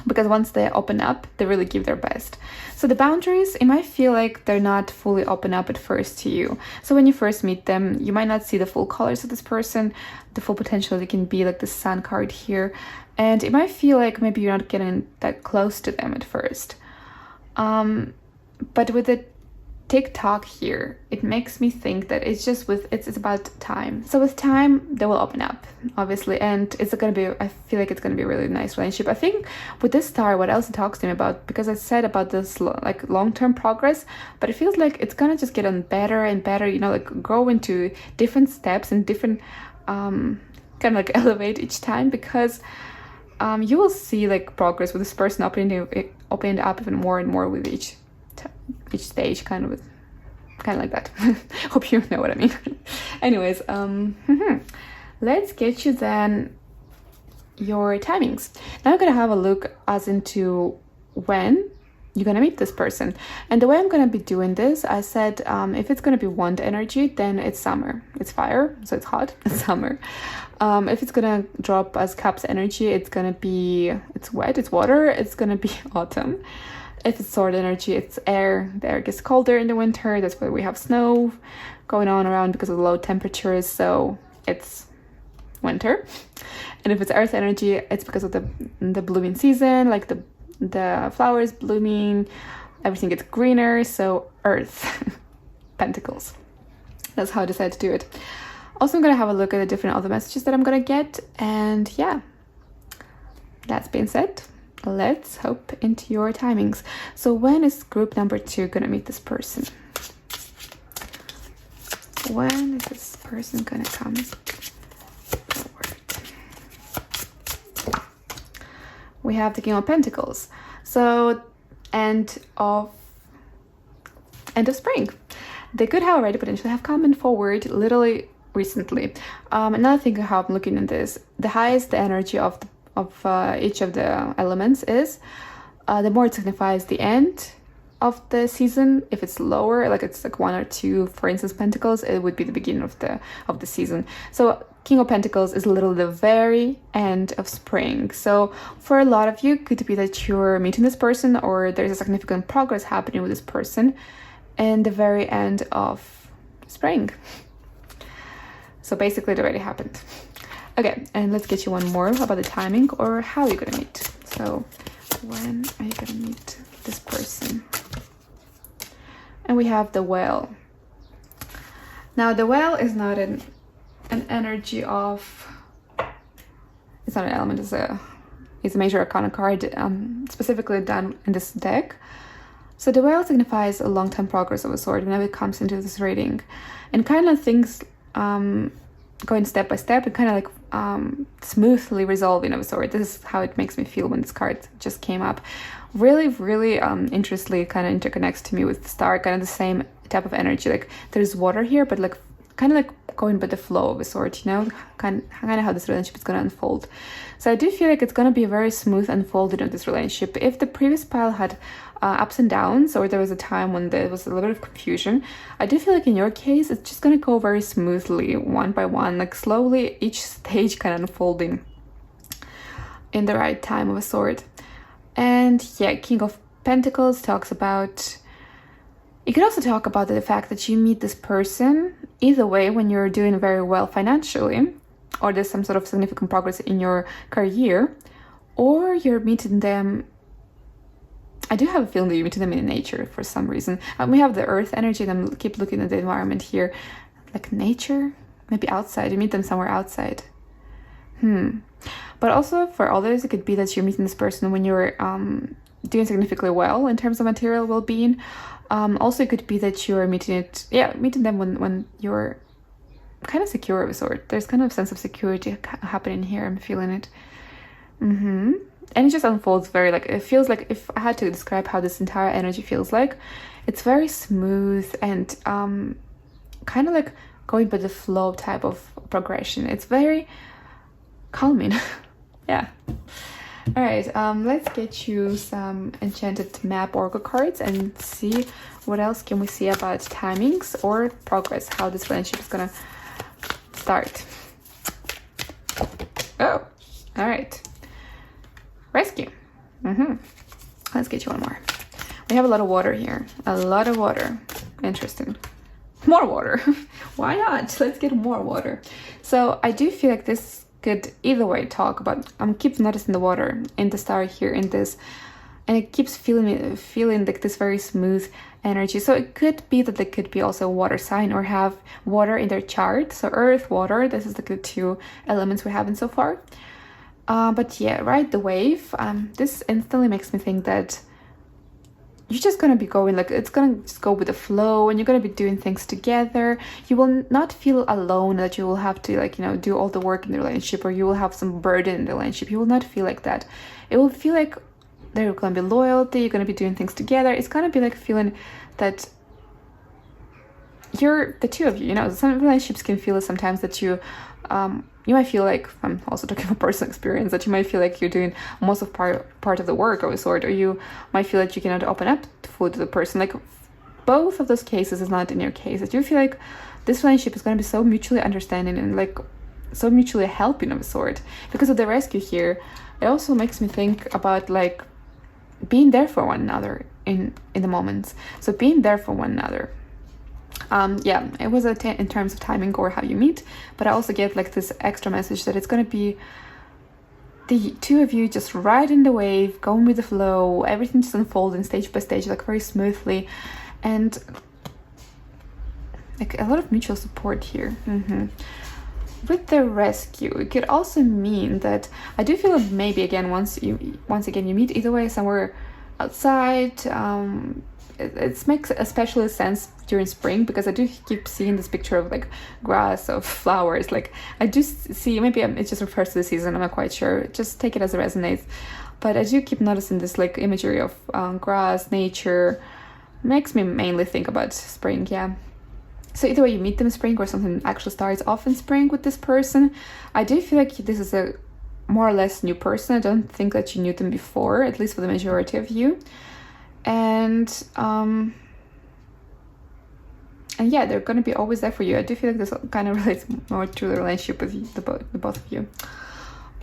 Because once they open up, they really give their best. So the boundaries, it might feel like they're not fully open up at first to you. So when you first meet them, you might not see the full colors of this person, the full potential they can be, like the Sun card here. And it might feel like maybe you're not getting that close to them at first. But with the TikTok here, it makes me think that it's just it's about time. So with time, they will open up, obviously, and it's gonna be, I feel like it's gonna be a really nice relationship. I think with this star, what else it talks to me about, because I said about this like long-term progress, but it feels like it's gonna just get on better and better, you know, like grow into different steps and different kind of like elevate each time, because you will see like progress with this person opening up even more and more with each stage, kind of like that. Hope you know what I mean. Anyways, let's get you then your timings. Now I'm gonna have a look as into when you're gonna meet this person. And the way I'm gonna be doing this, I said if it's gonna be wand energy, then it's summer. It's fire, so it's hot. It's summer. If it's gonna drop as cups energy, it's wet, it's water, it's gonna be autumn. If it's sword energy, it's air. The air gets colder in the winter. That's why we have snow going on around because of the low temperatures. So it's winter. And if it's earth energy, it's because of the blooming season, like the flowers blooming, everything gets greener. So earth, pentacles. That's how I decided to do it. Also, I'm going to have a look at the different other messages that I'm going to get. And yeah, that's being said, let's hop into your timings. So when is group number 2 gonna meet this person? When is this person gonna come forward? We have the King of Pentacles. So end of spring. They could have already potentially have come forward literally recently. Another thing how I'm looking at this, the highest the energy of each of the elements is, the more it signifies the end of the season. If it's lower, like it's like 1 or 2, for instance, pentacles, it would be the beginning of the season. So King of Pentacles is literally the very end of spring. So for a lot of you, it could be that you're meeting this person, or there's a significant progress happening with this person in the very end of spring. So basically it already happened. Okay, and let's get you one more about the timing, or how you're gonna meet. So when are you gonna meet this person? And we have the Whale. Now the Whale is not an energy of, it's not an element, it's a major arcana card, specifically done in this deck. So the Whale signifies a long-term progress of a sort whenever it comes into this reading, and kind of things going step by step and kind of like smoothly resolving of a sort. This is how it makes me feel when this card just came up. Really, really interestingly kind of interconnects to me with the star, kind of the same type of energy. Like there's water here, but like kind of like going by the flow of a sort, you know, kind of how this relationship is going to unfold. So I do feel like it's going to be a very smooth unfolding of this relationship. If the previous pile had ups and downs, or there was a time when there was a little bit of confusion, I do feel like in your case, it's just going to go very smoothly, one by one, like slowly, each stage kind of unfolding in the right time of a sort. And yeah, King of Pentacles talks about, you could also talk about the fact that you meet this person either way when you're doing very well financially, or there's some sort of significant progress in your career, or you're meeting them, I do have a feeling that you're meeting them in nature for some reason. We have the earth energy, and I keep looking at the environment here, like nature, maybe outside, you meet them somewhere outside. But also for others, it could be that you're meeting this person when you're doing significantly well in terms of material well-being. Also, it could be that you're meeting them when you're kind of secure of a sort. There's kind of a sense of security happening here. I'm feeling it. And it just unfolds very, like, it feels like, if I had to describe how this entire energy feels like, it's very smooth and kind of like going by the flow type of progression. It's very calming. Yeah. All right, let's get you some enchanted map oracle cards and see what else can we see about timings or progress, how this relationship is gonna start. Oh, all right. Rescue. Let's get you one more. We have a lot of water here. A lot of water. Interesting. More water. Why not? Let's get more water. So I do feel like this could either way talk about, keep noticing the water in the star here in this, and it keeps feeling like this very smooth energy. So it could be that they could be also a water sign or have water in their chart. So earth, water, this is the good two elements we haven't so far. But yeah, right, the wave, this instantly makes me think that you're just gonna be going, like, it's gonna just go with the flow, and you're gonna be doing things together. You will not feel alone, that you will have to, like, you know, do all the work in the relationship, or you will have some burden in the relationship. You will not feel like that. It will feel like there's gonna be loyalty, you're gonna be doing things together. It's gonna be like feeling that you're the two of you, you know. Some relationships can feel sometimes that you might feel like, I'm also talking from personal experience, that you might feel like you're doing most of part of the work of a sort, or you might feel like you cannot open up fully to the person. Like, both of those cases is not in your case. That you feel like this relationship is going to be so mutually understanding and like so mutually helping of a sort. Because of the rescue here, it also makes me think about like being there for one another in the moments. So being there for one another. Yeah, it was in terms of timing or how you meet, but I also get like this extra message that it's going to be the two of you just riding the wave, going with the flow, everything just unfolding stage by stage, like very smoothly, and like a lot of mutual support here. With the rescue, it could also mean that I do feel that maybe again once again you meet either way somewhere outside. It makes especially sense during spring, because I do keep seeing this picture of like grass, of flowers. Like I do see, maybe it just refers to the season, I'm not quite sure, just take it as it resonates, but I do keep noticing this like imagery of grass, nature. Makes me mainly think about spring. Yeah, so either way you meet them in spring or something actually starts off in spring with this person. I do feel like this is a more or less new person. I don't think that you knew them before, at least for the majority of you. And yeah, they're going to be always there for you. I do feel like this kind of relates more to the relationship with you, the both of you.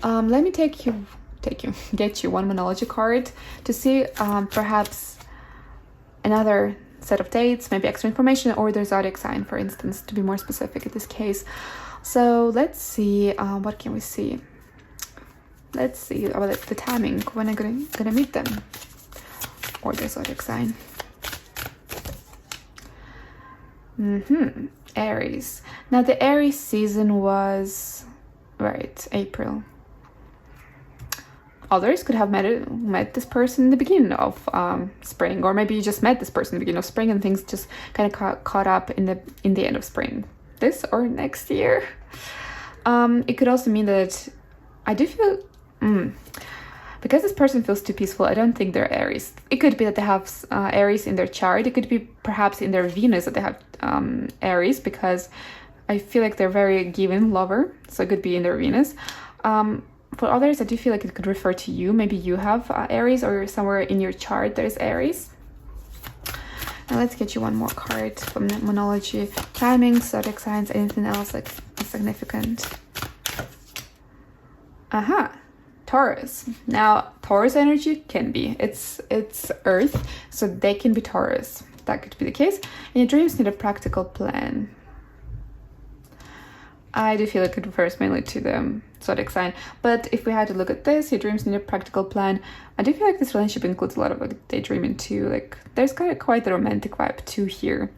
Let me get you one Monology card to see perhaps another set of dates, maybe extra information, or their zodiac sign, for instance, to be more specific in this case. So let's see, what can we see? Let's see about the timing, when I'm gonna meet them, or their zodiac sign. Aries. Now the Aries season was, right, April. Others could have met this person in the beginning of spring, or maybe you just met this person in the beginning of spring and things just kind of caught up in the end of spring, this or next year. It could also mean that I do feel because this person feels too peaceful, I don't think they're Aries. It could be that they have Aries in their chart. It could be perhaps in their Venus that they have Aries, because I feel like they're very giving lover, so it could be in their Venus. For others, I do feel like it could refer to you. Maybe you have Aries, or somewhere in your chart there's Aries. Now let's get you one more card from Monology. Timing, zodiac signs, anything else like significant. Taurus. Now Taurus energy can be, it's Earth, so they can be Taurus. That could be the case. And your dreams need a practical plan. I do feel like it refers mainly to the zodiac sign, but if we had to look at this, your dreams need a practical plan. I do feel like this relationship includes a lot of like daydreaming too. Like there's kind of quite the romantic vibe too here,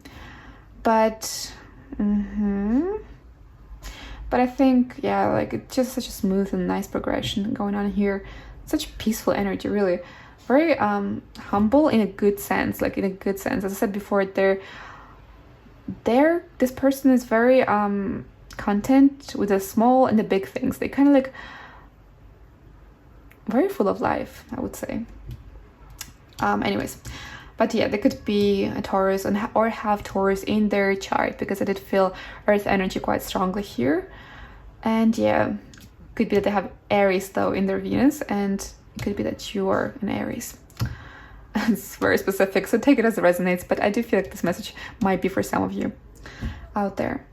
but but I think, yeah, like it's just such a smooth and nice progression going on here. Such peaceful energy, really very humble in a good sense. Like in a good sense, as I said before, this person is very content with the small and the big things. They kind of like very full of life, I would say. Anyways, but yeah, they could be a Taurus or have Taurus in their chart, because I did feel Earth energy quite strongly here. And yeah, could be that they have Aries though in their Venus, and it could be that you are an Aries. It's very specific, so take it as it resonates, but I do feel like this message might be for some of you out there.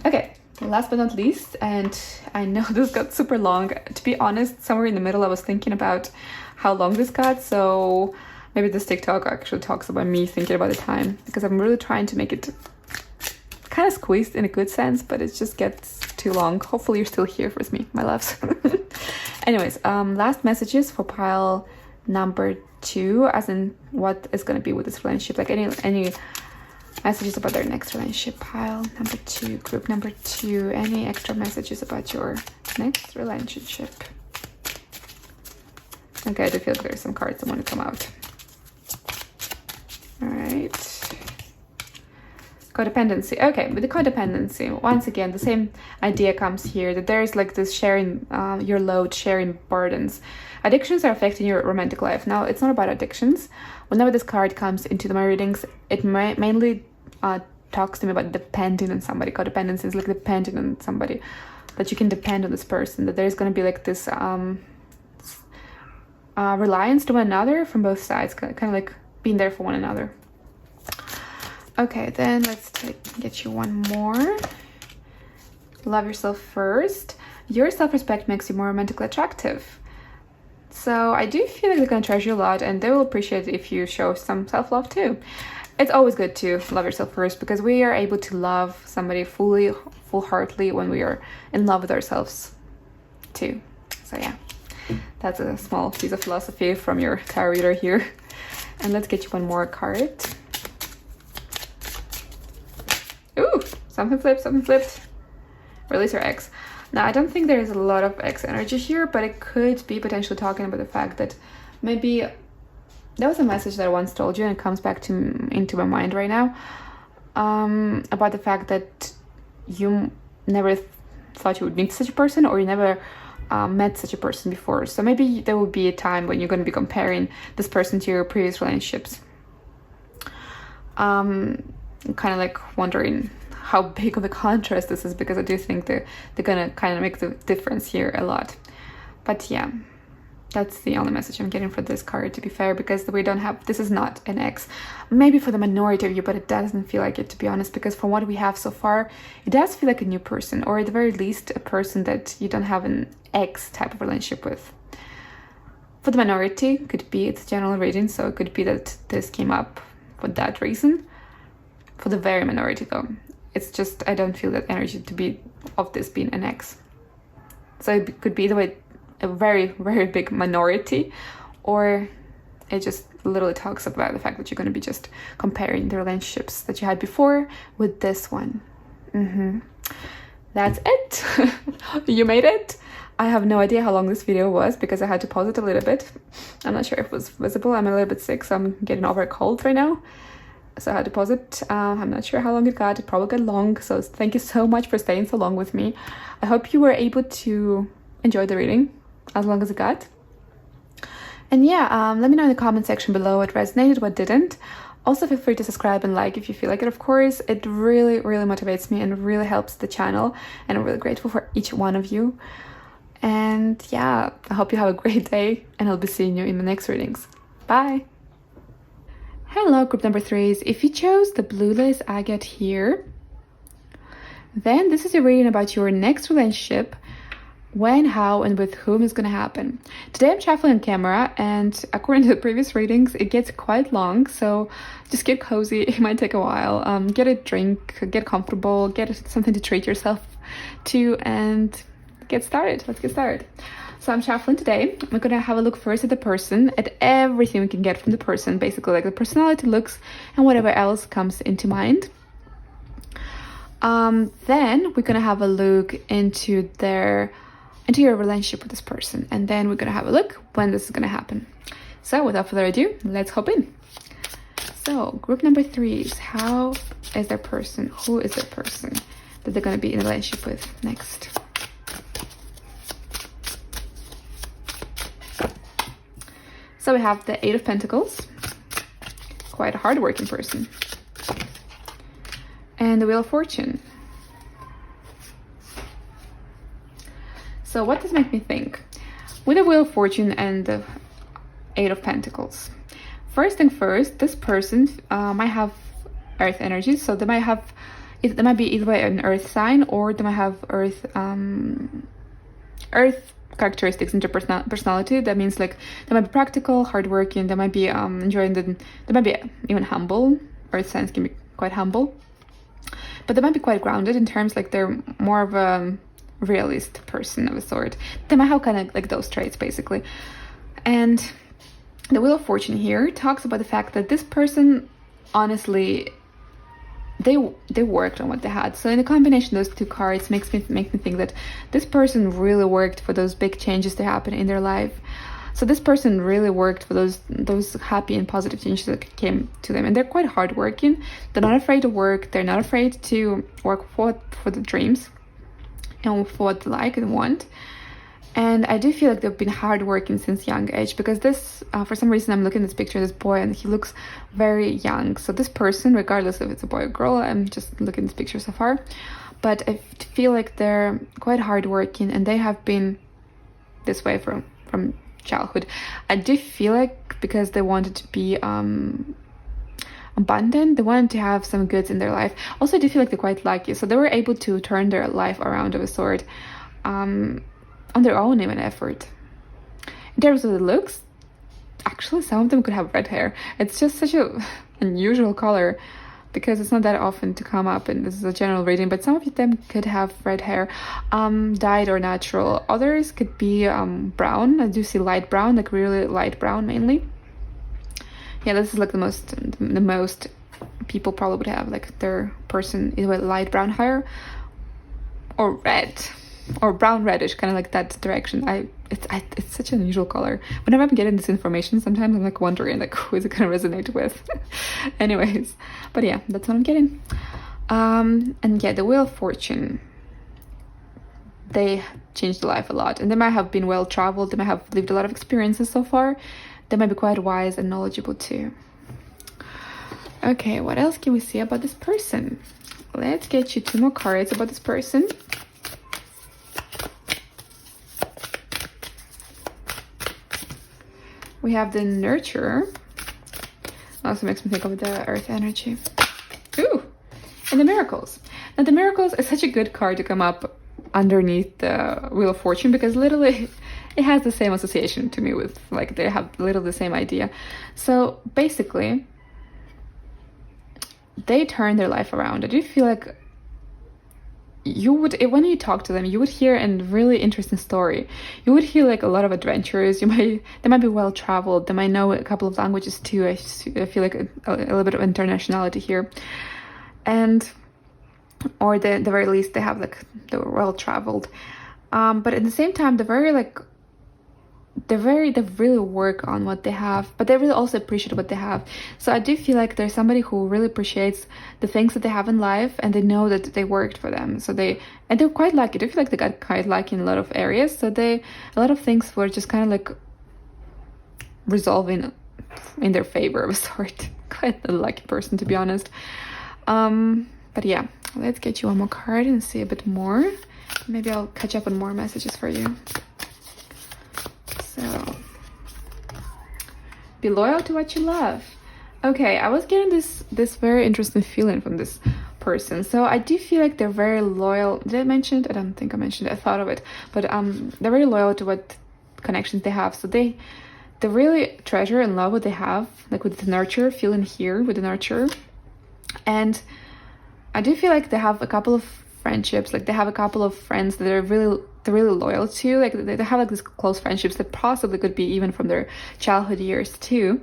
Okay, Last but not least, and I know this got super long. To be honest, somewhere in the middle I was thinking about how long this got, so maybe this TikTok actually talks about me thinking about the time, because I'm really trying to make it kind of squeezed in a good sense, but it just gets too long. Hopefully you're still here with me, my loves. Anyways, last messages for pile number 2, as in what is going to be with this relationship, like any messages about their next relationship. Pile number 2, group number 2, any extra messages about your next relationship. Okay, I do feel like there's some cards that want to come out. All right. Codependency. Okay, with the codependency, once again, the same idea comes here, that there's like this sharing your load, sharing burdens. Addictions are affecting your romantic life. Now, it's not about addictions. Whenever this card comes into my readings, it mainly talks to me about depending on somebody. Codependency is like depending on somebody, that you can depend on this person, that there's going to be like this reliance to one another from both sides, kind of like being there for one another. Okay, then let's get you one more. Love yourself first. Your self-respect makes you more romantically attractive. So I do feel like they're going to treasure you a lot, and they will appreciate it if you show some self-love too. It's always good to love yourself first, because we are able to love somebody full-heartedly when we are in love with ourselves too. So yeah, that's a small piece of philosophy from your tarot reader here. And let's get you one more card. Ooh, something flipped. Release your ex. Now, I don't think there is a lot of ex energy here, but it could be potentially talking about the fact that maybe there was a message that I once told you, and it comes back into my mind right now, about the fact that you never thought you would meet such a person, or you never met such a person before. So maybe there will be a time when you're going to be comparing this person to your previous relationships. Kind of like wondering how big of a contrast this is, because I do think they're gonna kind of make the difference here a lot. But yeah, that's the only message I'm getting for this card, to be fair, because we don't have, this is not an ex. Maybe for the minority of you, but it doesn't feel like it, to be honest, because from what we have so far, it does feel like a new person, or at the very least a person that you don't have an ex type of relationship with. For the minority, could be, it's general reading, so it could be that this came up for that reason. For the very minority though, it's just, I don't feel that energy to be of this being an ex. So it could be either way a very, very big minority, or it just literally talks about the fact that you're going to be just comparing the relationships that you had before with this one. That's it. You made it. I have no idea how long this video was, because I had to pause it a little bit. I'm not sure if it was visible. I'm a little bit sick, so I'm getting over a cold right now. So I had to pause it. I'm not sure how long it got. It probably got long. So thank you so much for staying so long with me. I hope you were able to enjoy the reading as long as it got. And yeah, let me know in the comment section below what resonated, what didn't. Also, feel free to subscribe and like if you feel like it, of course. It really, really motivates me and really helps the channel. And I'm really grateful for each one of you. And yeah, I hope you have a great day, and I'll be seeing you in the next readings. Bye! Hello, group number 3s. If you chose the blue lace agate here, then this is a reading about your next relationship, when, how, and with whom is going to happen. Today I'm shuffling on camera, and according to the previous readings, it gets quite long, so just get cozy. It might take a while. Get a drink, get comfortable, get something to treat yourself to, and get started. Let's get started. So I'm shuffling today. We're going to have a look first at the person, at everything we can get from the person, basically like the personality, looks, and whatever else comes into mind. Then we're going to have a look into your relationship with this person, and then we're going to have a look when this is going to happen. So without further ado, let's hop in. So group number 3s, how is their person? Who is their person that they're going to be in a relationship with next? So we have the 8 of Pentacles, quite a hardworking person, and the Wheel of Fortune. So what does make me think? With the Wheel of Fortune and the 8 of Pentacles, first thing first, this person might have earth energy, so they might have They might be either way an earth sign, or they might have earth characteristics in their personality. That means like they might be practical, hardworking, they might be enjoying they might be even humble. Earth signs can be quite humble, but they might be quite grounded in terms like they're more of a realist person of a sort. They might have kind of like those traits basically. And the Wheel of Fortune here talks about the fact that this person, honestly, they worked on what they had. So in the combination of those two cards makes me think that this person really worked for those big changes to happen in their life. So this person really worked for those happy and positive changes that came to them, and they're quite hardworking. They're not afraid to work. They're not afraid to work for the dreams and for what they like and want. And I do feel like they've been hardworking since young age, because this, for some reason, I'm looking at this picture of this boy and he looks very young. So this person, regardless if it's a boy or girl, I'm just looking at this picture so far, but I feel like they're quite hardworking and they have been this way from childhood. I do feel like because they wanted to be abundant, they wanted to have some goods in their life. Also, I do feel like they're quite lucky. So they were able to turn their life around of a sort. On their own even effort. In terms of the looks, actually some of them could have red hair. It's just such a unusual color because it's not that often to come up, and this is a general reading, but some of them could have red hair, dyed or natural. Others could be brown. I do see light brown, like really light brown mainly. Yeah, this is like the most people probably would have, like their person either light brown hair or red, or brown reddish, kind of like that direction. It's such an unusual color. Whenever I'm getting this information, sometimes I'm like wondering like who is it gonna resonate with. Anyways, but yeah, that's what I'm getting. And yeah, the Wheel of Fortune, they changed their life a lot, and they might have been well traveled. They might have lived a lot of experiences so far. They might be quite wise and knowledgeable too. Okay, what else can we see about this person? Let's get you 2 more cards about this person. We have the Nurturer. Also makes me think of the Earth energy. Ooh, and the Miracles. Now the Miracles is such a good card to come up underneath the Wheel of Fortune, because literally it has the same association to me with, like, they have literally the same idea. So basically, they turn their life around. I do feel like you would, when you talk to them, you would hear a really interesting story. You would hear like a lot of adventures. They might be well traveled. They might know a couple of languages too. I feel like a little bit of internationality here, and or at the very least they have like they're well traveled. But at the same time, they really work on what they have, but they really also appreciate what they have. So I do feel like there's somebody who really appreciates the things that they have in life, and they know that they worked for them. So they're quite lucky. I feel like they got quite lucky in a lot of areas. So a lot of things were just kind of like resolving in their favor of a sort. Quite a lucky person, to be honest. But yeah, let's get you one more card and see a bit more. Maybe I'll catch up on more messages for you. So, be loyal to what you love. Okay, I was getting this very interesting feeling from this person. So I do feel like they're very loyal. Did I mention it? I don't think I mentioned it. I thought of it. But they're very loyal to what connections they have. So they really treasure and love what they have, like with the Nurture, feeling here with the Nurture. And I do feel like they have a couple of friendships, like they have a couple of friends that they're really loyal to. Like they have like these close friendships that possibly could be even from their childhood years too.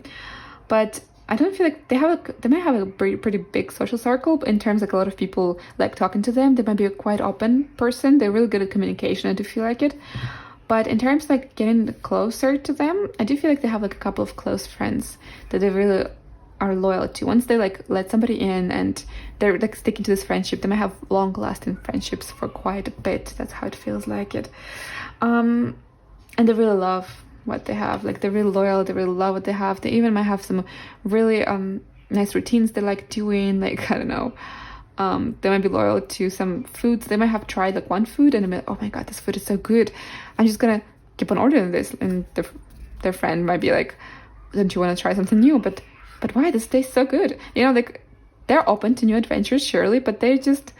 But I don't feel like they might have a pretty big social circle, but in terms like a lot of people like talking to them. They might be a quite open person. They're really good at communication. I do feel like it. But in terms like getting closer to them, I do feel like they have like a couple of close friends that they really are loyal to. Once they like let somebody in and they're like sticking to this friendship, they might have long-lasting friendships for quite a bit. That's how it feels like it. And they really love what they have. Like they're really loyal. They really love what they have. They even might have some really nice routines they like doing. Like, I don't know. They might be loyal to some foods. They might have tried like one food and they're like, oh my god, this food is so good, I'm just gonna keep on ordering this. And their friend might be like, don't you want to try something new? But why? This tastes so good. You know, like they're open to new adventures, surely, but they're just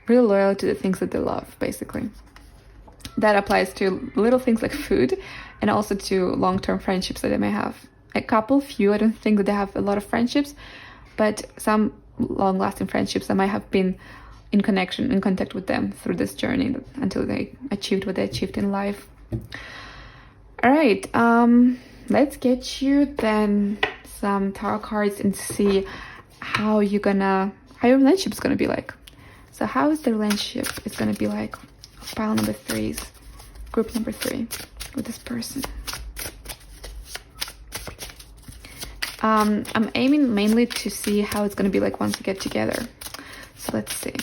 really loyal to the things that they love, basically. That applies to little things like food and also to long-term friendships that they may have. A couple, few, I don't think that they have a lot of friendships, but some long-lasting friendships that might have been in contact with them through this journey until they achieved what they achieved in life. All right, let's get you then some tarot cards and see how your relationship is gonna be like. So how is the relationship? It's gonna be like pile number 3's, group number 3 with this person. I'm aiming mainly to see how it's gonna be like once we get together. So let's see.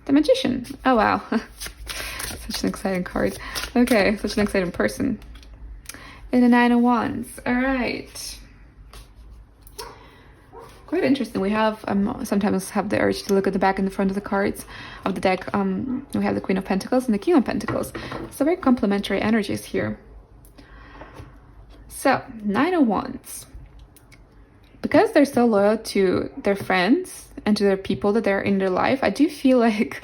The Magician. Oh wow. Such an exciting card. Okay, such an exciting person. And the 9 of Wands. All right. Quite interesting. We have sometimes have the urge to look at the back and the front of the cards of the deck. We have the Queen of Pentacles and the King of Pentacles. So very complementary energies here. So 9 of Wands. Because they're so loyal to their friends and to their people that they're in their life, I do feel like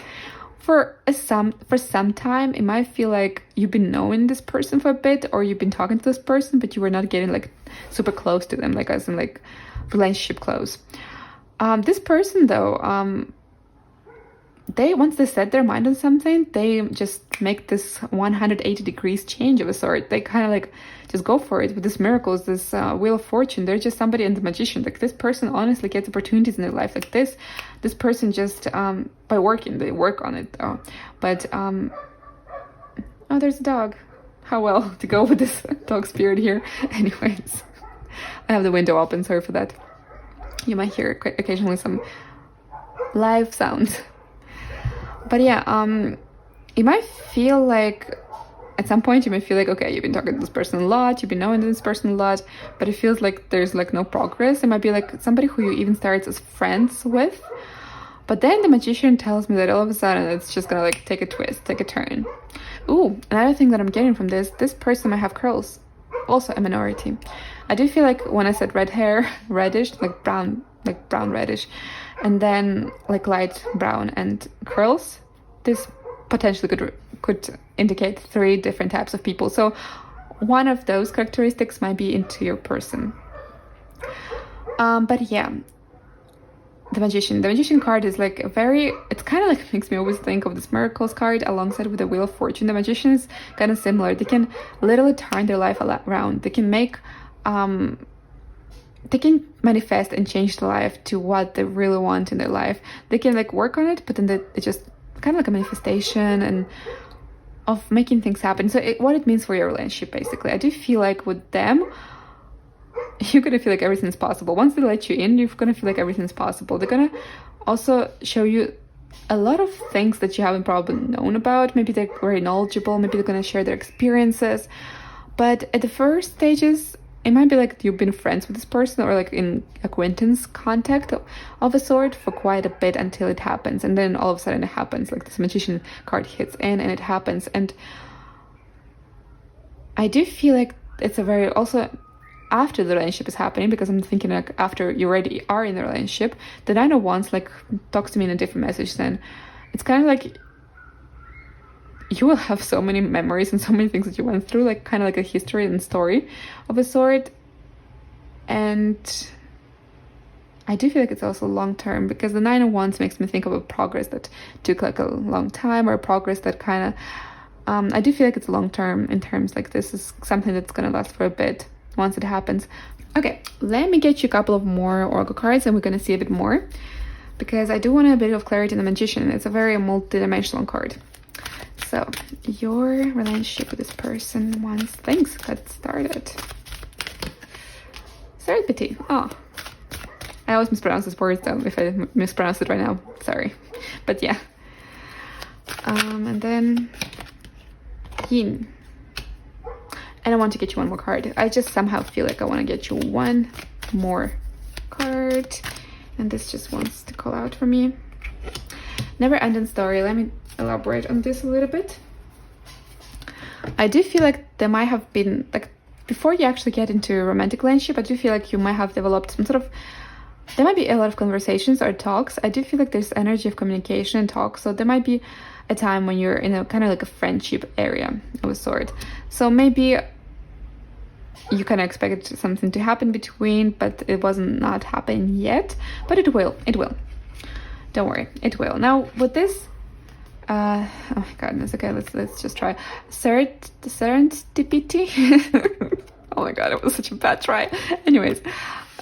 for some time it might feel like you've been knowing this person for a bit, or you've been talking to this person, but you were not getting like super close to them, like as in like relationship close. This person though, they once they set their mind on something, they just make this 180 degrees change of a sort. They kind of like just go for it with these miracles, this Wheel of Fortune. They're just somebody in the Magician. Like this person honestly gets opportunities in their life. Like this person just by working, they work on it. Oh, there's a dog. How well to go with this dog spirit here. Anyways, I have the window open. Sorry for that. You might hear occasionally some live sounds. But yeah, you might feel like at some point you might feel like, okay, you've been talking to this person a lot, you've been knowing this person a lot, but it feels like there's like no progress. It might be like somebody who you even started as friends with, but then the Magician tells me that all of a sudden it's just gonna like take a twist, take a turn. Ooh, another thing that I'm getting from this person might have curls, also a minority. I do feel like when I said red hair, reddish, like brown reddish, and then like light brown and curls, this potentially could indicate 3 different types of people. So one of those characteristics might be into your person. But yeah, the Magician card is like it's kind of like makes me always think of this Miracles card alongside with the Wheel of Fortune. The Magician is kind of similar. They can literally turn their life around. They can make they can manifest and change the life to what they really want in their life. They can like work on it, but then it's just kind of like a manifestation and of making things happen. So what it means for your relationship, basically, I do feel like with them, you're gonna feel like everything's possible. Once they let you in, you're gonna feel like everything's possible. They're gonna also show you a lot of things that you haven't probably known about. Maybe they're very knowledgeable, maybe they're gonna share their experiences. But at the first stages, it might be like you've been friends with this person or like in acquaintance contact of a sort for quite a bit until it happens. And then all of a sudden it happens, like this Magician card hits in and it happens. And I do feel like it's a very, also after the relationship is happening, because I'm thinking like after you already are in the relationship, the 9 of Wands like talks to me in a different message. Then it's kind of like you will have so many memories and so many things that you went through, like kind of like a history and story of a sort. And I do feel like it's also long term, because the 9 of Wands makes me think of a progress that took like a long time, or a progress that kind of I do feel like it's long term in terms like this is something that's gonna last for a bit once it happens. Okay, let me get you a couple of more oracle cards and we're gonna see a bit more, because I do want a bit of clarity in the Magician. It's a very multi-dimensional card. So your relationship with this person once things got started. Serendipity. Oh, I always mispronounce this word though. If I mispronounce it right now, sorry. But yeah. And then Yin. And I want to get you one more card. I just somehow feel like I want to get you one more card. And this just wants to call out for me. Never ending story. Let me elaborate on this a little bit. I do feel like there might have been, like, before you actually get into a romantic relationship, I do feel like you might have developed some sort of there might be a lot of conversations or talks. I do feel like there's energy of communication and talk. So there might be a time when you're in a kind of like a friendship area of a sort. So maybe you kind of expect something to happen between, but it wasn't not happening yet. But it will. It will. Don't worry. It will. Now with this, oh my goodness. Okay, let's just try serendipity. Oh my god, it was such a bad try. Anyways,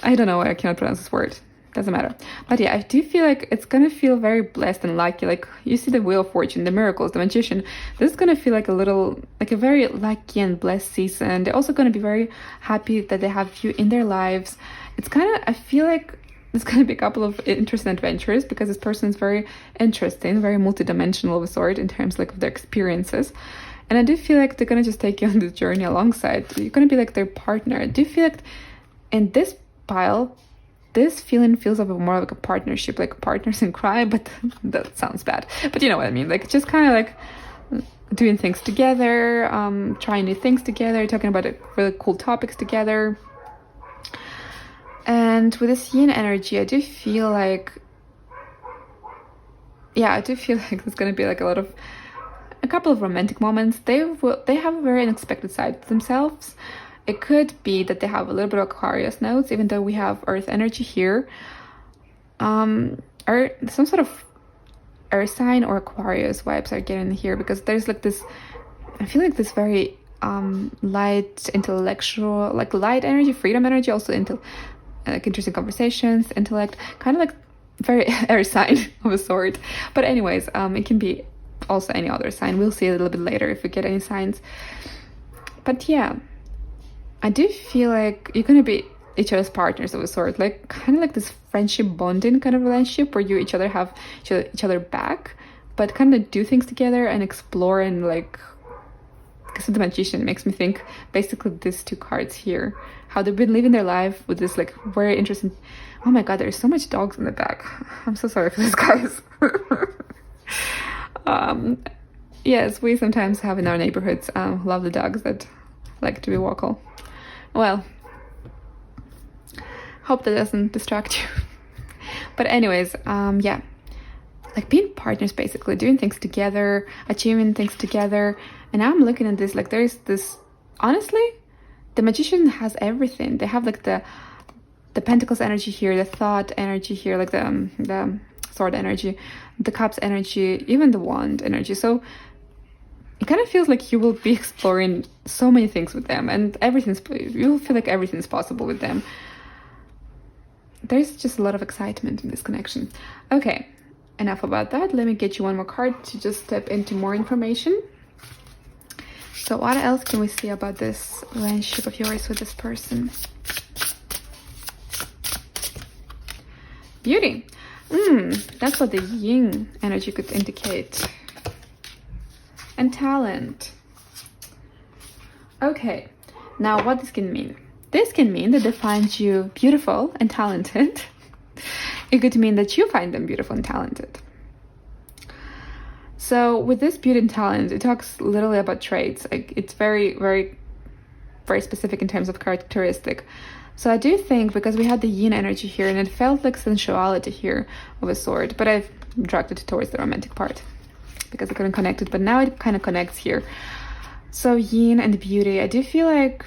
I don't know why I cannot pronounce this word. Doesn't matter. But yeah, I do feel like it's gonna feel very blessed and lucky. Like you see the Wheel of Fortune, the miracles, the magician. This is gonna feel like a very lucky and blessed season. They're also gonna be very happy that they have you in their lives. It's kind of, I feel like it's gonna be a couple of interesting adventures because this person is very interesting, very multidimensional of a sort in terms like of their experiences. And I do feel like they're gonna just take you on this journey alongside. You're gonna be like their partner. I do feel like in this pile, this feeling feels of more like a partnership, like partners in crime, but that sounds bad. But you know what I mean? Like just kind of like doing things together, trying new things together, talking about really cool topics together. And with this yin energy, I do feel like, there's gonna be like a couple of romantic moments. They have a very unexpected side to themselves. It could be that they have a little bit of Aquarius notes, even though we have Earth energy here. Or some sort of Earth sign or Aquarius vibes are getting here because there's like this, I feel like this very light, intellectual, like light energy, freedom energy, also into like interesting conversations, intellect, kind of like very air sign of a sort. But anyways, it can be also any other sign. We'll see a little bit later if we get any signs. But yeah, I do feel like you're gonna be each other's partners of a sort, like kind of like this friendship bonding kind of relationship where you each other have each other back, but kind of do things together and explore and like, because the magician makes me think basically these two cards here, how they've been living their life with this like very interesting. Oh my god, there's so much dogs in the back. I'm so sorry for this, guys. Yes, we sometimes have in our neighborhoods lovely dogs that like to be vocal. Well, hope that doesn't distract you. But anyways, yeah, like being partners, basically doing things together, achieving things together. And now I'm looking at this, like there's this, honestly, the magician has everything. They have like the pentacles energy here, the thought energy here, like the sword energy, the cups energy, even the wand energy. So it kind of feels like you will be exploring so many things with them, and you'll feel like everything's possible with them. There's just a lot of excitement in this connection. Okay, enough about that. Let me get you one more card to just step into more information. So what else can we see about this relationship of yours with this person? Beauty. That's what the yin energy could indicate. And talent. Okay, now what this can mean? This can mean that they find you beautiful and talented. It could mean that you find them beautiful and talented. So with this beauty and talent, it talks literally about traits. Like it's very, very, very specific in terms of characteristic. So I do think, because we had the yin energy here and it felt like sensuality here of a sort, but I've dragged it towards the romantic part because I couldn't connect it, but now it kind of connects here. So yin and beauty, I do feel like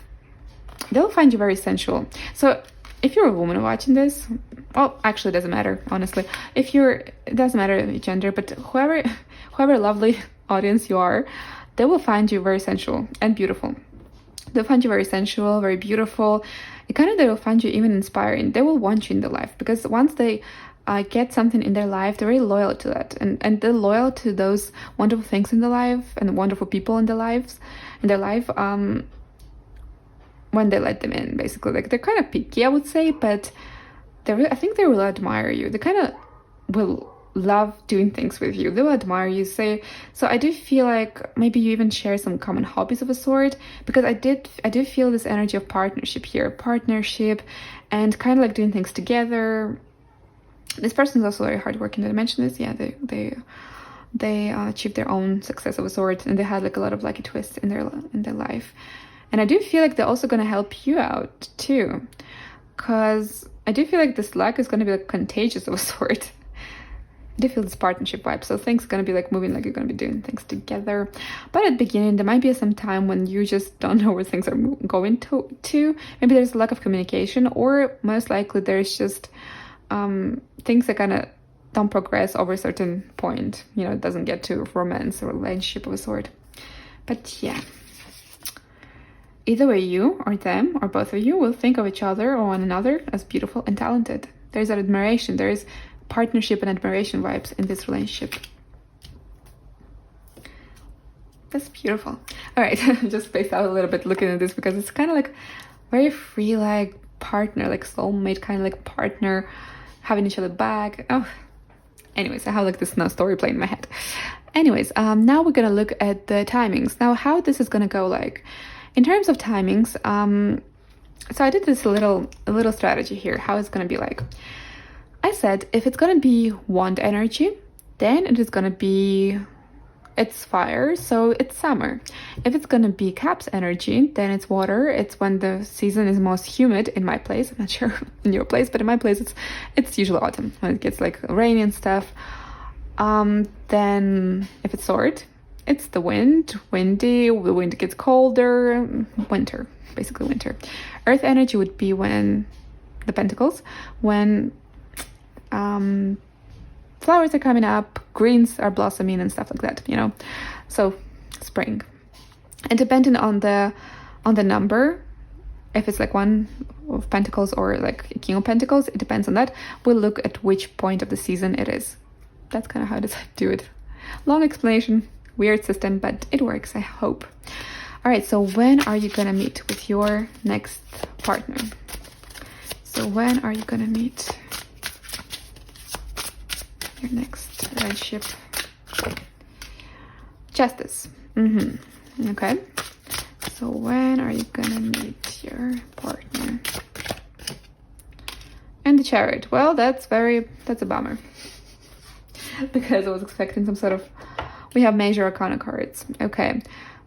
they'll find you very sensual. So if you're a woman watching this, well, actually it doesn't matter, honestly. It doesn't matter the gender, but whoever lovely audience you are, they will find you very sensual and beautiful. They'll find you very sensual, very beautiful. They will find you even inspiring. They will want you in their life, because once they get something in their life, they're very loyal to that, and they're loyal to those wonderful things in their life and wonderful people in their life when they let them in, basically. Like they're kind of picky, I would say, but I think they will admire you. They kind of will love doing things with you. They will admire you. So I do feel like maybe you even share some common hobbies of a sort, because I do feel this energy of partnership here, and kind of like doing things together. This person is also very hardworking. Did I mention this? Yeah, they achieved their own success of a sort, and they had like a lot of lucky twists in their life. And I do feel like they're also going to help you out too, because I do feel like this luck is going to be like contagious of a sort. I do feel this partnership vibe, so things are going to be like moving, like you're going to be doing things together. But at the beginning, there might be some time when you just don't know where things are going to. Maybe there's a lack of communication, or most likely there's just things that kind of don't progress over a certain point. You know, it doesn't get to romance or relationship of a sort. But yeah, either way, you or them or both of you will think of each other or one another as beautiful and talented. There's an admiration, there is partnership and admiration vibes in this relationship. That's beautiful. All right, just spaced out a little bit looking at this because it's kind of like very free, like partner, like soulmate, kind of like partner, having each other back. Oh, anyways, I have like this now story playing in my head. Anyways, now we're gonna look at the timings. Now, how this is gonna go, like in terms of timings. So I did this little strategy here. How it's gonna be like. I said, if it's gonna be wand energy, then it is gonna be, it's fire, so it's summer. If it's gonna be cups energy, then it's water. It's when the season is most humid in my place. I'm not sure in your place, but in my place, it's usually autumn when it gets like rainy and stuff. Then if it's sword, it's the wind, windy. The wind gets colder. Winter, basically winter. Earth energy would be when the pentacles, when flowers are coming up, greens are blossoming and stuff like that, you know, so spring. And depending on the number, if it's like one of pentacles or like king of pentacles, it depends on that. We'll look at which point of the season it is. That's kind of how I do it. Long explanation, weird system, but it works, I hope. All right, so when are you gonna meet with your next partner? So when are you gonna meet your next relationship? Justice. Okay. So when are you gonna meet your partner? And the Chariot. Well, that's a bummer. Because I was expecting some sort of, we have major arcana cards. Okay.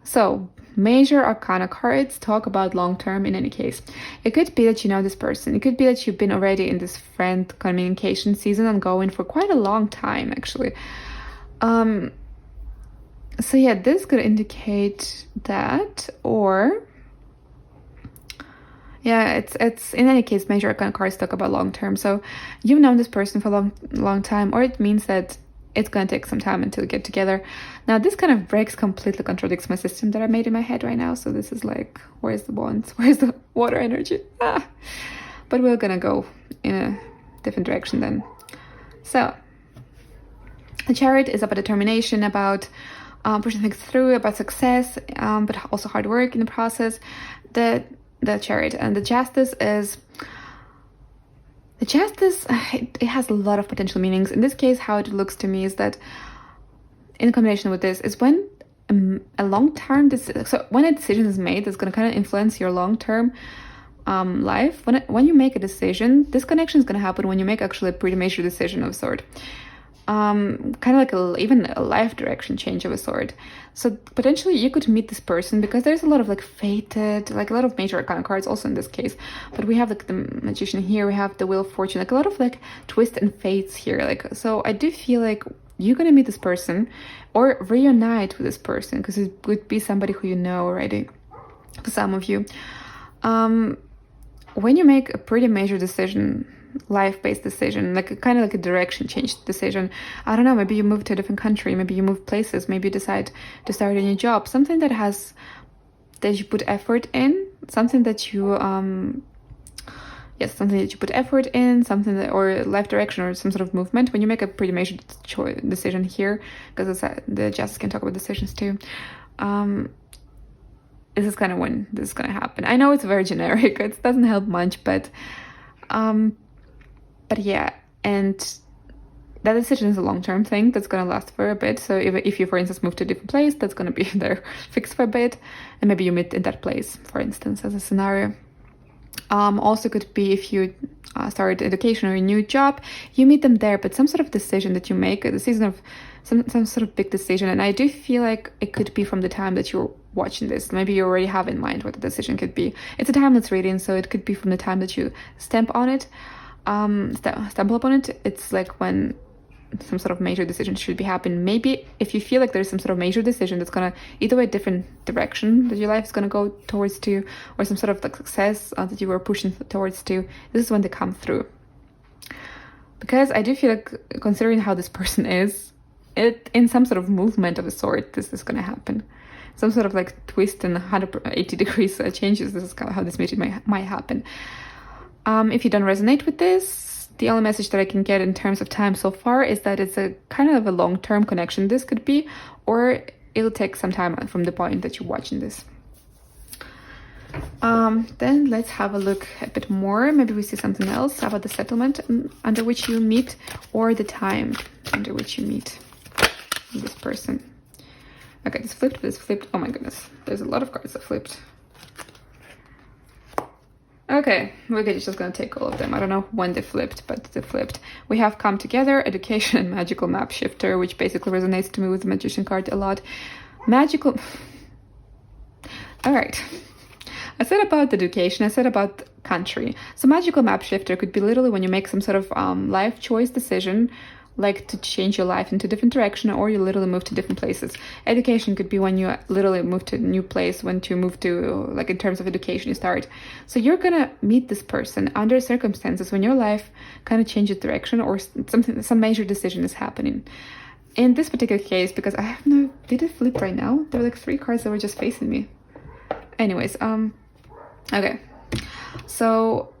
So major arcana cards talk about long term in any case. It could be that you know this person. It could be that you've been already in this friend communication season ongoing for quite a long time, actually. So yeah, this could indicate that, or yeah, it's in any case, major arcana cards talk about long term. So you've known this person for a long time, or it means that it's gonna take some time until we get together. Now, this kind of completely contradicts my system that I made in my head right now. So this is like, where's the wands? Where's the water energy? But we're gonna go in a different direction then. So the Chariot is about determination, about pushing things through, about success, but also hard work in the process. The Chariot and the Justice is. The Justice, it has a lot of potential meanings. In this case, how it looks to me is that, in combination with this, is when a long-term decision, so when a decision is made that's going to kind of influence your long-term life. When you make a decision, this connection is going to happen when you make actually a pretty major decision of a sort. Kind of like even a life direction change of a sort. So potentially you could meet this person because there's a lot of like fated, like a lot of major arcana cards also in this case. But we have like the Magician here, we have the Wheel of Fortune, like a lot of like twists and fates here. Like, so I do feel like you're gonna meet this person or reunite with this person because it would be somebody who you know already. For some of you, when you make a pretty major decision, life-based decision, like kind of like a direction change decision, I don't know, maybe you move to a different country, maybe you move places, maybe you decide to start a new job, something that you put effort in, something that you something that you put effort in, something that, or life direction or some sort of movement. When you make a pretty major decision here, because the Justice can talk about decisions too, this is kind of when this is going to happen. I know it's very generic, it doesn't help much, but yeah, and that decision is a long-term thing that's going to last for a bit. So if you, for instance, move to a different place, that's going to be there fixed for a bit, and maybe you meet in that place, for instance, as a scenario. Also could be if you start education or a new job, you meet them there, but some sort of decision that you make, a decision of some sort of big decision. And I do feel like it could be from the time that you're watching this. Maybe you already have in mind what the decision could be. It's a timeless reading, so it could be from the time that you stamp on it. stumble upon it. It's like when some sort of major decision should be happening. Maybe if you feel like there's some sort of major decision that's gonna either way a different direction that your life is gonna go towards to, or some sort of like success that you were pushing towards to, this is when they come through. Because I do feel like, considering how this person is, it in some sort of movement of a sort, this is gonna happen. Some sort of like twist and 180 degrees changes. This is how this meeting might happen. If you don't resonate with this, the only message that I can get in terms of time so far is that it's a kind of a long-term connection this could be, or it'll take some time from the point that you're watching this. Then let's have a look a bit more. Maybe we see something else about the settlement under which you meet, or the time under which you meet this person. Okay, this flipped. Oh my goodness, there's a lot of cards that flipped. Okay, we're just gonna take all of them. I don't know when they flipped, but they flipped. We have come together, education, and magical map shifter, which basically resonates to me with the magician card a lot. Magical. All right. I said about education, I said about country. So magical map shifter could be literally when you make some sort of life choice decision, like to change your life into a different direction, or you literally move to different places. Education could be when you literally move to a new place, when you move to, like in terms of education, you start. So you're gonna meet this person under circumstances when your life kind of changes direction, or some major decision is happening. In this particular case, because I have no, did it flip right now? There were like 3 cards that were just facing me. Anyways, okay. So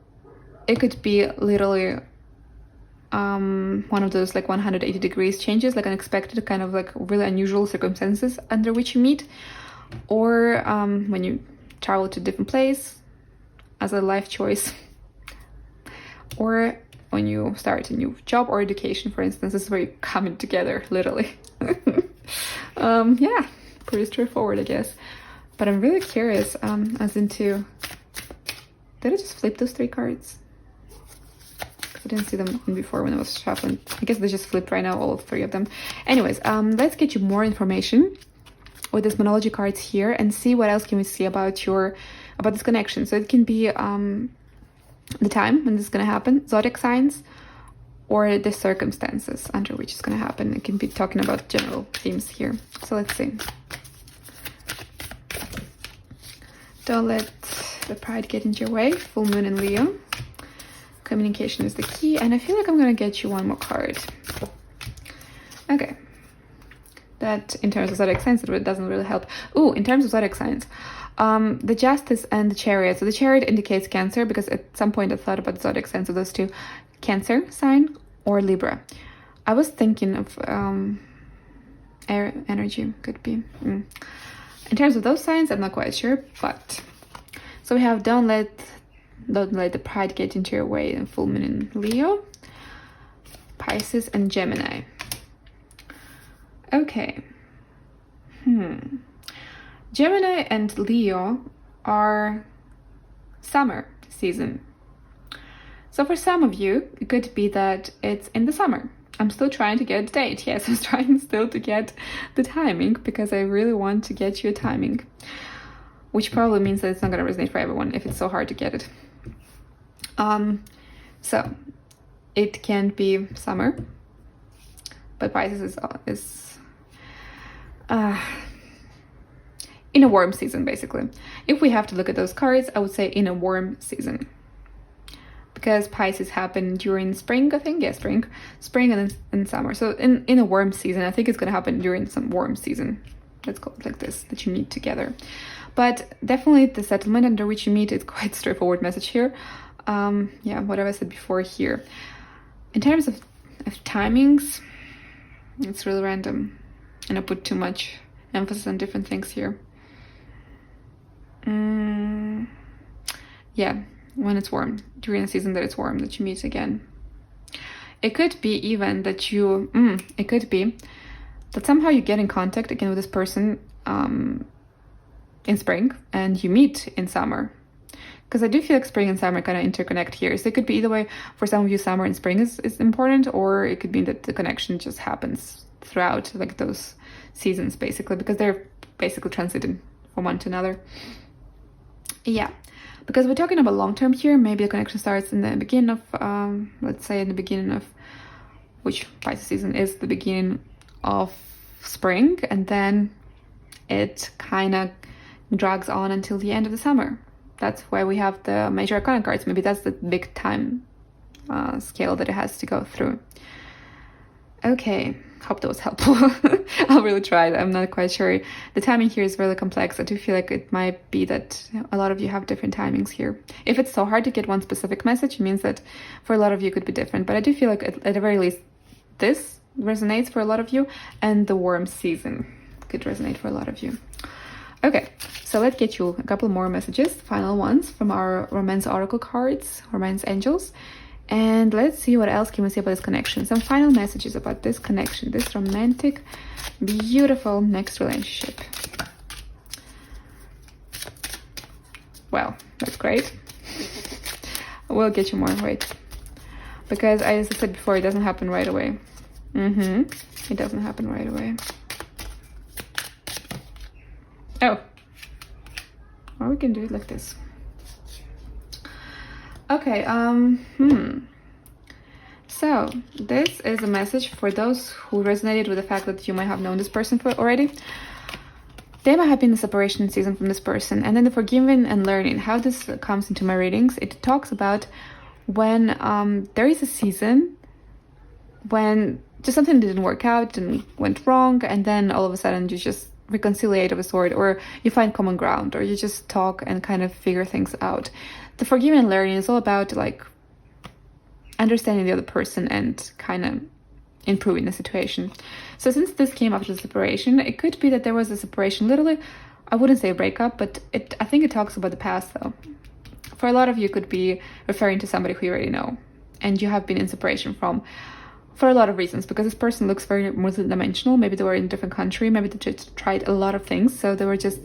it could be literally one of those like 180 degrees changes, like unexpected, kind of like really unusual circumstances under which you meet, or when you travel to a different place as a life choice, or when you start a new job or education, for instance. This is where you're coming together, literally. Yeah, pretty straightforward, I guess. But I'm really curious as into, did I just flip those 3 cards? I didn't see them before when I was shuffling. I guess they just flipped right now, all 3 of them. Anyways, let's get you more information with these monology cards here and see what else can we see about this connection. So it can be the time when this is going to happen, zodiac signs, or the circumstances under which it's going to happen. It can be talking about general themes here. So let's see. Don't let the pride get into your way. Full moon in Leo. Communication is the key, and I feel like I'm gonna get you one more card. Okay. That in terms of zodiac signs, it doesn't really help. Ooh, in terms of zodiac signs, the Justice and the Chariot. So the Chariot indicates Cancer, because at some point I thought about the zodiac signs of those two. Cancer sign or Libra. I was thinking of air energy, could be. In terms of those signs, I'm not quite sure, but so we have don't let the pride get into your way, and full moon in Leo, Pisces, and Gemini. Okay. Gemini and Leo are summer season. So for some of you, it could be that it's in the summer. I'm still trying to get a date. Yes, I'm trying still to get the timing, because I really want to get you a timing, which probably means that it's not going to resonate for everyone if it's so hard to get it. So it can be summer, but Pisces is in a warm season, basically. If we have to look at those cards, I would say in a warm season, because Pisces happen during spring, I think. Yeah, spring and then in summer. So in a warm season, I think it's going to happen during some warm season. Let's call it like this, that you meet together. But definitely the settlement under which you meet is quite straightforward message here. Yeah, whatever I said before here. In terms of timings, it's really random, and I put too much emphasis on different things here. Yeah, when it's warm, during the season that it's warm, that you meet again. It could be even that it could be that somehow you get in contact again with this person in spring, and you meet in summer. Because I do feel like spring and summer kind of interconnect here. So it could be either way. For some of you, summer and spring is important, or it could be that the connection just happens throughout like those seasons, basically, because they're basically transiting from one to another. Yeah. because we're talking about long term here. Maybe the connection starts in the beginning of, let's say in the beginning of, which Pisces season is the beginning of spring, and then it kind of drags on until the end of the summer. That's why we have the major arcana cards. Maybe that's the big time scale that it has to go through. Okay, hope that was helpful. I'll really try it. I'm not quite sure. The timing here is really complex. I do feel like it might be that a lot of you have different timings here. If it's so hard to get one specific message, it means that for a lot of you it could be different. But I do feel like at the very least this resonates for a lot of you, and the warm season could resonate for a lot of you. Okay, so let's get you a couple more messages, final ones from our romance oracle cards, romance angels. And let's see what else can we say about this connection. Some final messages about this connection, this romantic, beautiful next relationship. Well, that's great. We'll get you more, wait. Because as I said before, it doesn't happen right away. It doesn't happen right away. Oh. Or we can do it like this. Okay, so this is a message for those who resonated with the fact that you might have known this person already. They might have been in the separation season from this person, and then the forgiving and learning. How this comes into my readings, it talks about when there is a season when just something didn't work out and went wrong, and then all of a sudden you just reconciliate of a sort, or you find common ground, or you just talk and kind of figure things out. The forgiving and learning is all about like understanding the other person and kind of improving the situation. So since this came after the separation, it could be that there was a separation, literally, I wouldn't say a breakup, but I think it talks about the past though. For a lot of you, it could be referring to somebody who you already know and you have been in separation from, for a lot of reasons, because this person looks very multidimensional. Maybe they were in a different country, maybe they just tried a lot of things, so they were just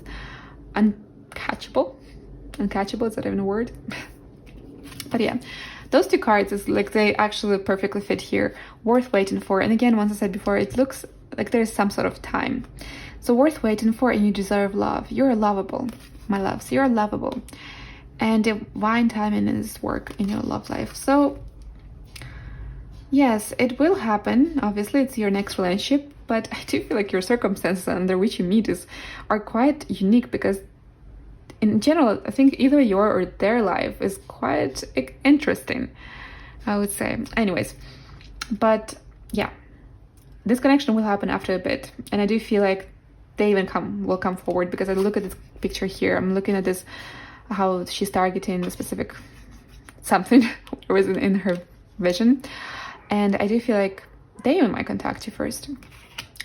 uncatchable. Uncatchable, is that even a word? But yeah, those two cards is like they actually perfectly fit here, worth waiting for. And again, once I said before, it looks like there's some sort of time, so worth waiting for, and you deserve love. You're lovable, my loves, you're lovable, and divine timing is work in your love life. So yes, it will happen. Obviously, it's your next relationship, but I do feel like your circumstances under which you meet are quite unique, because in general, I think either your or their life is quite interesting, I would say. Anyways, but yeah, this connection will happen after a bit, and I do feel like they even will come forward, because I look at this picture here. I'm looking at this, how she's targeting a specific something or was in her vision, and I do feel like they even might contact you first.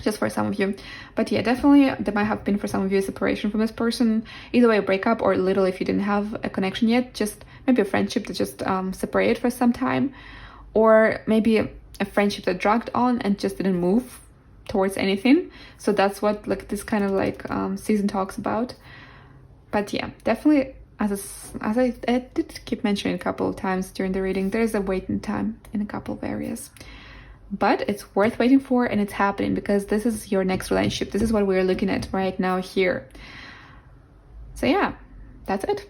Just for some of you. But yeah, definitely there might have been for some of you a separation from this person, either way a breakup, or literally if you didn't have a connection yet, just maybe a friendship that just separated for some time, or maybe a friendship that dragged on and just didn't move towards anything. So that's what like this kind of like season talks about. But yeah, definitely as I did keep mentioning a couple of times during the reading, there is a waiting time in a couple of areas. But it's worth waiting for, and it's happening, because this is your next relationship. This is what we're looking at right now here. So yeah, that's it.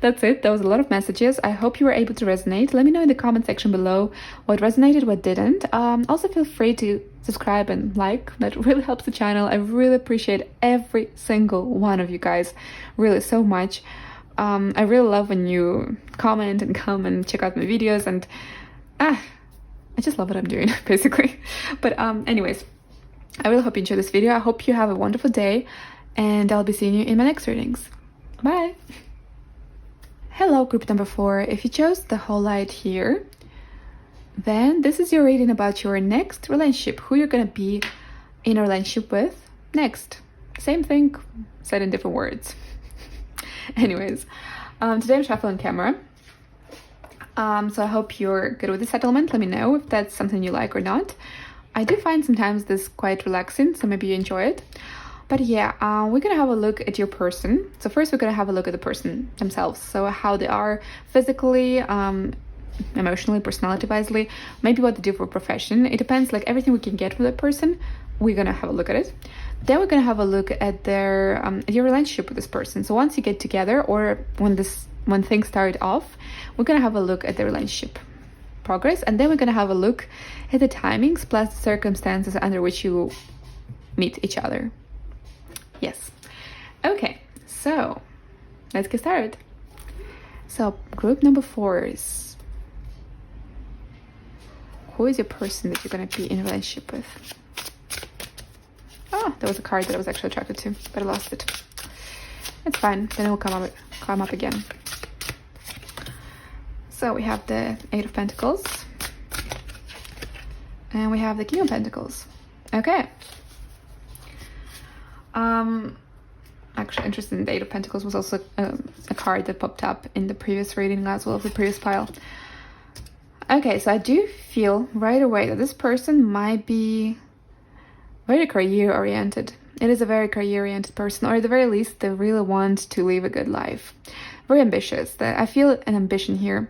That's it. That was a lot of messages. I hope you were able to resonate. Let me know in the comment section below what resonated, what didn't. Also feel free to subscribe and like. That really helps the channel. I really appreciate every single one of you guys, really so much. I really love when you comment and come and check out my videos, and I just love what I'm doing, basically. But anyways, I really hope you enjoyed this video. I hope you have a wonderful day, and I'll be seeing you in my next readings. Bye! Hello, group number 4. If you chose the whole light here, then this is your reading about your next relationship, who you're gonna be in a relationship with next. Same thing, said in different words. Anyways, today I'm shuffling camera. So I hope you're good with the settlement. Let me know if that's something you like or not. I do find sometimes this quite relaxing, so maybe you enjoy it. But yeah, we're gonna have a look at your person. So first we're gonna have a look at the person themselves. So how they are physically, emotionally, personality-wisely, maybe what they do for profession. It depends, like everything we can get from that person we're gonna have a look at it. Then we're gonna have a look at their at your relationship with this person. So once you get together, or when things start off, we're gonna have a look at the relationship progress, and then we're gonna have a look at the timings plus the circumstances under which you meet each other. Yes. Okay, so let's get started. So group number 4 is, who is your person that you're gonna be in a relationship with? Oh, there was a card that I was actually attracted to, but I lost it. It's fine, then it will come up again. So we have the 8 of Pentacles, and we have the King of Pentacles. Okay. Actually, interested in the 8 of Pentacles was also a card that popped up in the previous reading as well as the previous pile. Okay, so I do feel right away that this person might be very career-oriented. It is a very career-oriented person, or at the very least, they really want to live a good life. Very ambitious. I feel an ambition here.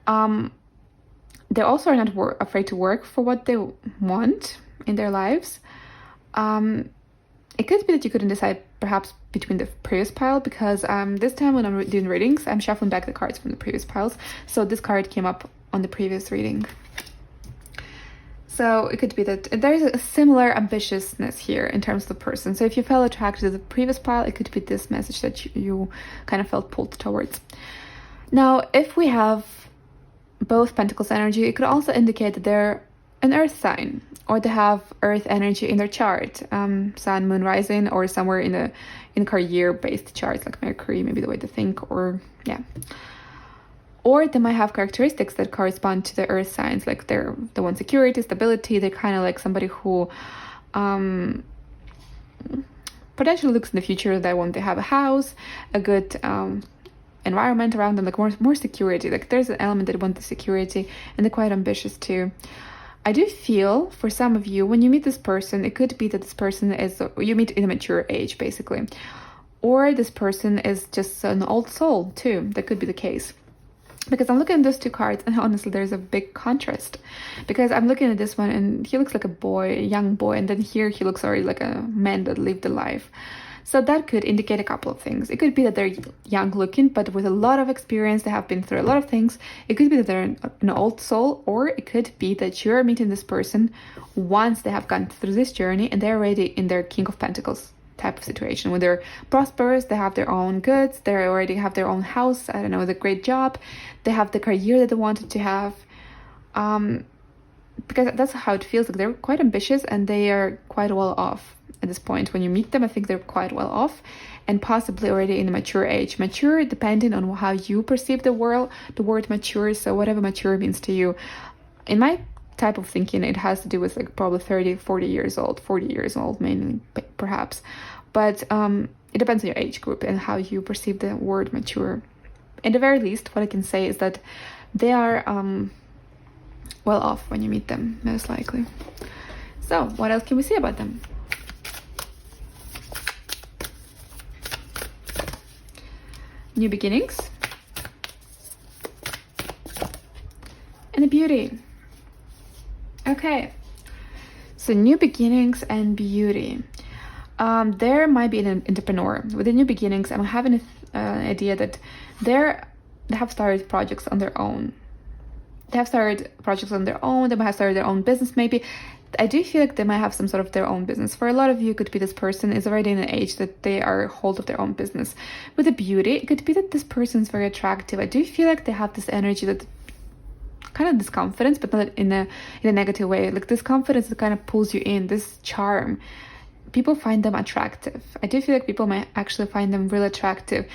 They also are not afraid to work for what they want in their lives. It could be that you couldn't decide perhaps between the previous pile, because this time when I'm doing readings, I'm shuffling back the cards from the previous piles. So this card came up on the previous reading. So it could be that there is a similar ambitiousness here in terms of the person. So if you felt attracted to the previous pile, it could be this message that you kind of felt pulled towards. Now, if we have both Pentacles energy, it could also indicate that they're an earth sign, or they have earth energy in their chart, sun, moon, rising, or somewhere in career-based charts like Mercury, maybe the way to think, or yeah. Or they might have characteristics that correspond to the earth signs, like they want security, stability. They're kind of like somebody who potentially looks in the future. They want to have a house, a good environment around them, like more security. Like there's an element that want the security, and they're quite ambitious too. I do feel for some of you, when you meet this person, it could be that this person you meet in a mature age, basically. Or this person is just an old soul too. That could be the case. Because I'm looking at those 2 cards, and honestly, there's a big contrast. Because I'm looking at this one, and he looks like a boy, a young boy, and then here he looks already like a man that lived a life. So that could indicate a couple of things. It could be that they're young looking, but with a lot of experience, they have been through a lot of things. It could be that they're an old soul, or it could be that you're meeting this person once they have gone through this journey, and they're already in their King of Pentacles type of situation, when they're prosperous, they have their own goods, they already have their own house, I don't know, the great job, they have the career that they wanted to have, because that's how it feels. Like they're quite ambitious, and they are quite well off at this point. When you meet them, I think they're quite well off, and possibly already in a mature age. Mature depending on how you perceive the word mature. So whatever mature means to you, in my type of thinking, it has to do with like probably 40 years old mainly, perhaps. But it depends on your age group and how you perceive the word mature. At the very least, what I can say is that they are well off when you meet them, most likely. So what else can we say about them? New beginnings and a beauty. Okay, so new beginnings and beauty. There might be an entrepreneur. With the new beginnings, I'm having an idea that they have started projects on their own. They might have started their own business maybe. I do feel like they might have some sort of their own business. For a lot of you, it could be this person is already in an age that they are hold of their own business. With the beauty, it could be that this person is very attractive. I do feel like they have this energy that kind of this confidence, but not in a negative way. Like this confidence that kind of pulls you in, this charm. People find them attractive. I do feel like people might actually find them really attractive.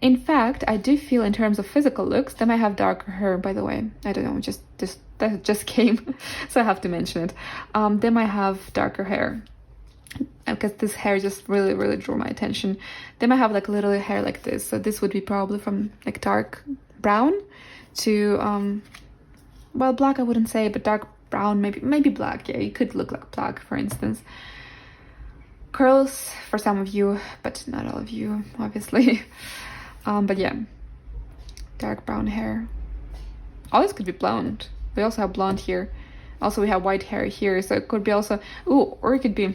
In fact, I do feel in terms of physical looks, they might have darker hair, by the way. I don't know, that just came, so I have to mention it. They might have darker hair, because this hair just really, really drew my attention. They might have like a little hair like this. So this would be probably from like dark brown to, well, black I wouldn't say, but dark brown, maybe black. Yeah, it could look like black, for instance. Curls for some of you, but not all of you, obviously. But yeah, dark brown hair. All this could be blonde. We also have blonde here. Also, we have white hair here, so it could be also, or it could be,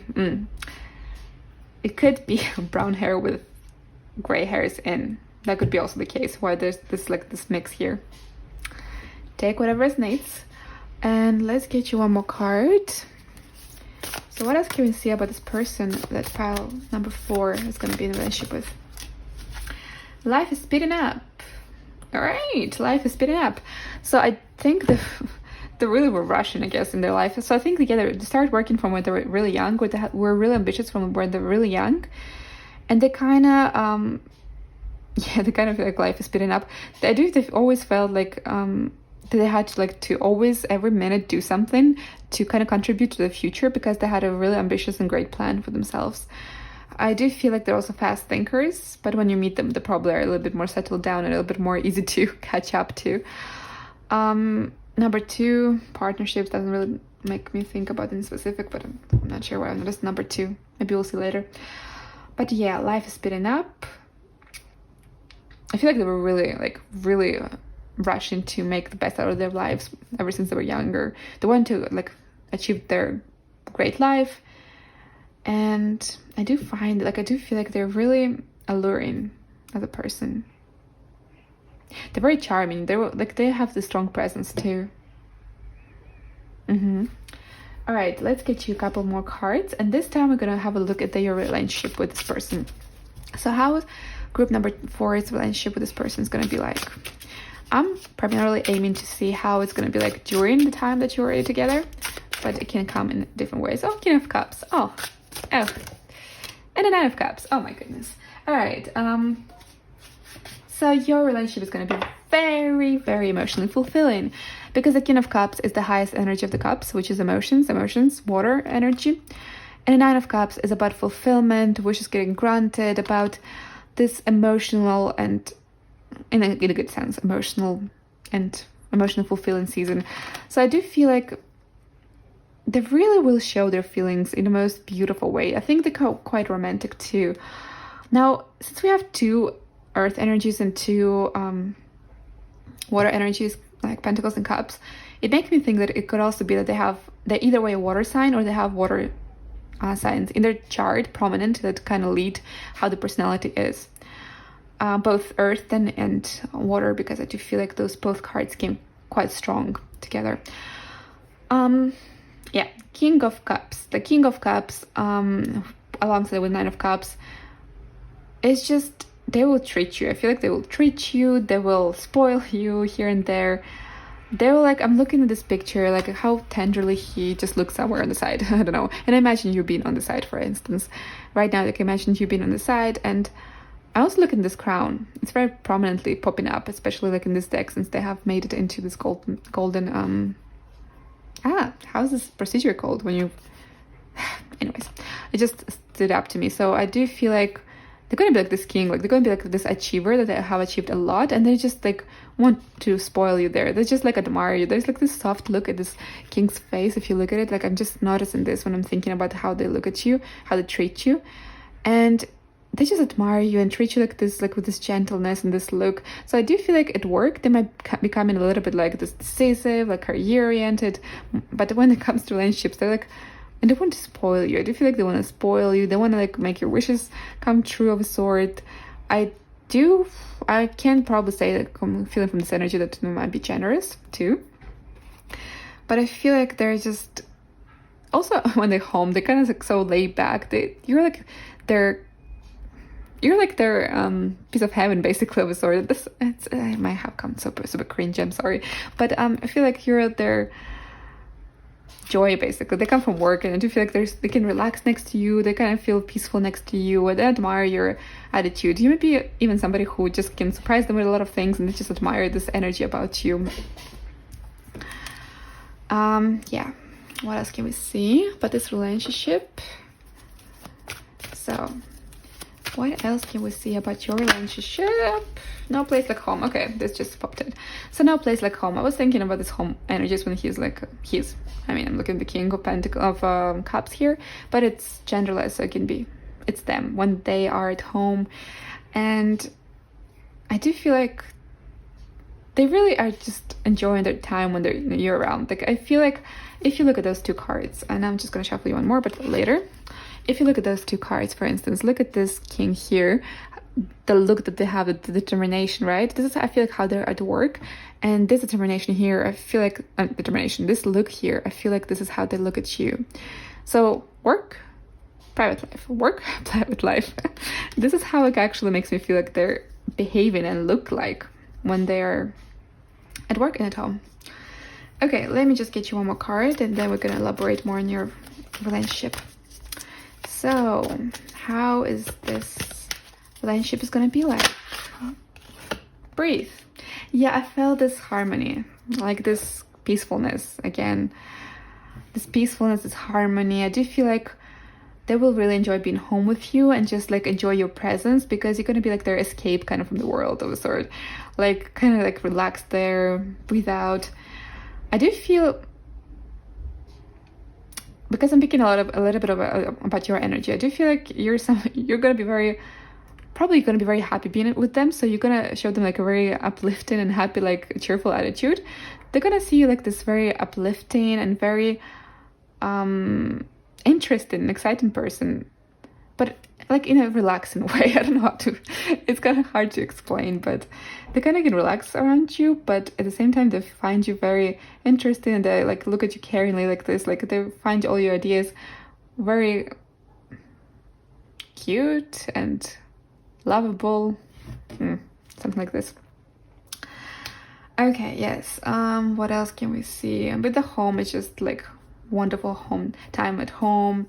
it could be brown hair with gray hairs in. That could be also the case, why there's this mix here. Take whatever resonates. And let's get you one more card. So what else can we see about this person that pile number 4 is going to be in a relationship with? Life is speeding up. All right, life is speeding up. So I think they really were rushing, I guess, in their life. So I think they started working from when they were really young, or they were really ambitious from when they were really young. And they kind of, they kind of feel like life is speeding up. I do, they've always felt like they had to always, every minute, do something to kind of contribute to the future, because they had a really ambitious and great plan for themselves. I do feel like they're also fast thinkers, but when you meet them, they probably are a little bit more settled down and a little bit more easy to catch up to. Number 2, partnerships, doesn't really make me think about it in specific, but I'm not sure why. I'm just number 2. Maybe we'll see later. But yeah, life is speeding up. I feel like they were really rushing to make the best out of their lives ever since they were younger. They want to achieve their great life. And I do find, I do feel like they're really alluring as a person. They're very charming. They have the strong presence too. All right, let's get you a couple more cards. And this time we're going to have a look at your relationship with this person. So how group number 4's relationship with this person is going to be like? I'm primarily aiming to see how it's going to be like during the time that you're already together, but it can come in different ways. Oh, King of Cups. Oh, and a 9 of Cups. Oh my goodness. All right. So your relationship is going to be very, very emotionally fulfilling, because the King of Cups is the highest energy of the cups, which is emotions, water energy. And a 9 of Cups is about fulfillment, wishes getting granted, about this emotional and, in a good sense, emotional fulfilling season. So I do feel like they really will show their feelings in the most beautiful way. I think they're quite romantic too. Now, since we have 2 earth energies and 2 water energies, like Pentacles and Cups, it makes me think that it could also be that they're either way a water sign, or they have water signs in their chart prominent that kind of lead how the personality is. Both earth and water, because I do feel like those both cards came quite strong together. Yeah, King of Cups. The King of Cups, alongside with 9 of Cups, it's just, they will treat you. I feel like they will treat you, they will spoil you here and there. They will, I'm looking at this picture, how tenderly he just looks somewhere on the side. I don't know. And I imagine you being on the side, for instance. Right now, I can imagine you being on the side. And I also look at this crown. It's very prominently popping up, especially in this deck, since they have made it into this golden how's this procedure called when you... Anyways, it just stood up to me. So I do feel like they're going to be this king, they're going to be this achiever that they have achieved a lot, and they just want to spoil you there. They just admire you. There's this soft look at this king's face. If you look at it, I'm just noticing this when I'm thinking about how they look at you, how they treat you, and they just admire you and treat you this, with this gentleness and this look. So I do feel like it worked. They might be becoming a little bit this decisive, career-oriented, but when it comes to relationships, they're and they want to spoil you. I do feel like they want to spoil you. They want to make your wishes come true of a sort. I can probably say that I'm feeling from this energy that they might be generous too. But I feel like they're just, also when they're home, they're kind of so laid back. You're their piece of heaven, basically, of a sort. It might have come super cringe, I'm sorry. But I feel like you're their joy, basically. They come from work, and I do feel like they can relax next to you. They kind of feel peaceful next to you. They admire your attitude. You may be even somebody who just can surprise them with a lot of things, and they just admire this energy about you. Yeah. What else can we see about this relationship? So, what else can we see about your relationship? No place like home. Okay, this just popped in. So no place like home. I was thinking about this home energies when I'm looking at the King of Cups here, but it's genderless, so it's them when they are at home. And I do feel like they really are just enjoying their time when you're around. Like, I feel like if you look at those two cards, and I'm just gonna shuffle you one more, but later. If you look at those two cards, for instance, look at this king here, the look that they have, the determination, right? This is, I feel like, how they're at work. And this determination here, I feel like, this look here, I feel like this is how they look at you. So work, private life, work, private life. This is how it actually makes me feel like they're behaving and look like when they're at work and at home. Okay, let me just get you one more card, and then we're gonna elaborate more on your relationship. So, how is this relationship is gonna be like? Breathe. Yeah, I felt this harmony, like this peacefulness again. This peacefulness, this harmony. I do feel like they will really enjoy being home with you and just like enjoy your presence, because you're gonna be like their escape kind of from the world of a sort. Like kind of like relax there, breathe out. I do feel, because I'm picking a little bit about your energy, I do feel like you're gonna be probably gonna be very happy being with them. So you're gonna show them like a very uplifting and happy, like cheerful attitude. They're gonna see you like this very uplifting and very interesting and exciting person, but like in a relaxing way. I don't know how to, it's kind of hard to explain, but they kind of get relaxed around you, but at the same time they find you very interesting, and they like look at you caringly like this, like they find all your ideas very cute and lovable, something like this. Okay, yes. What else can we see? And with the home, it's just like wonderful home time at home.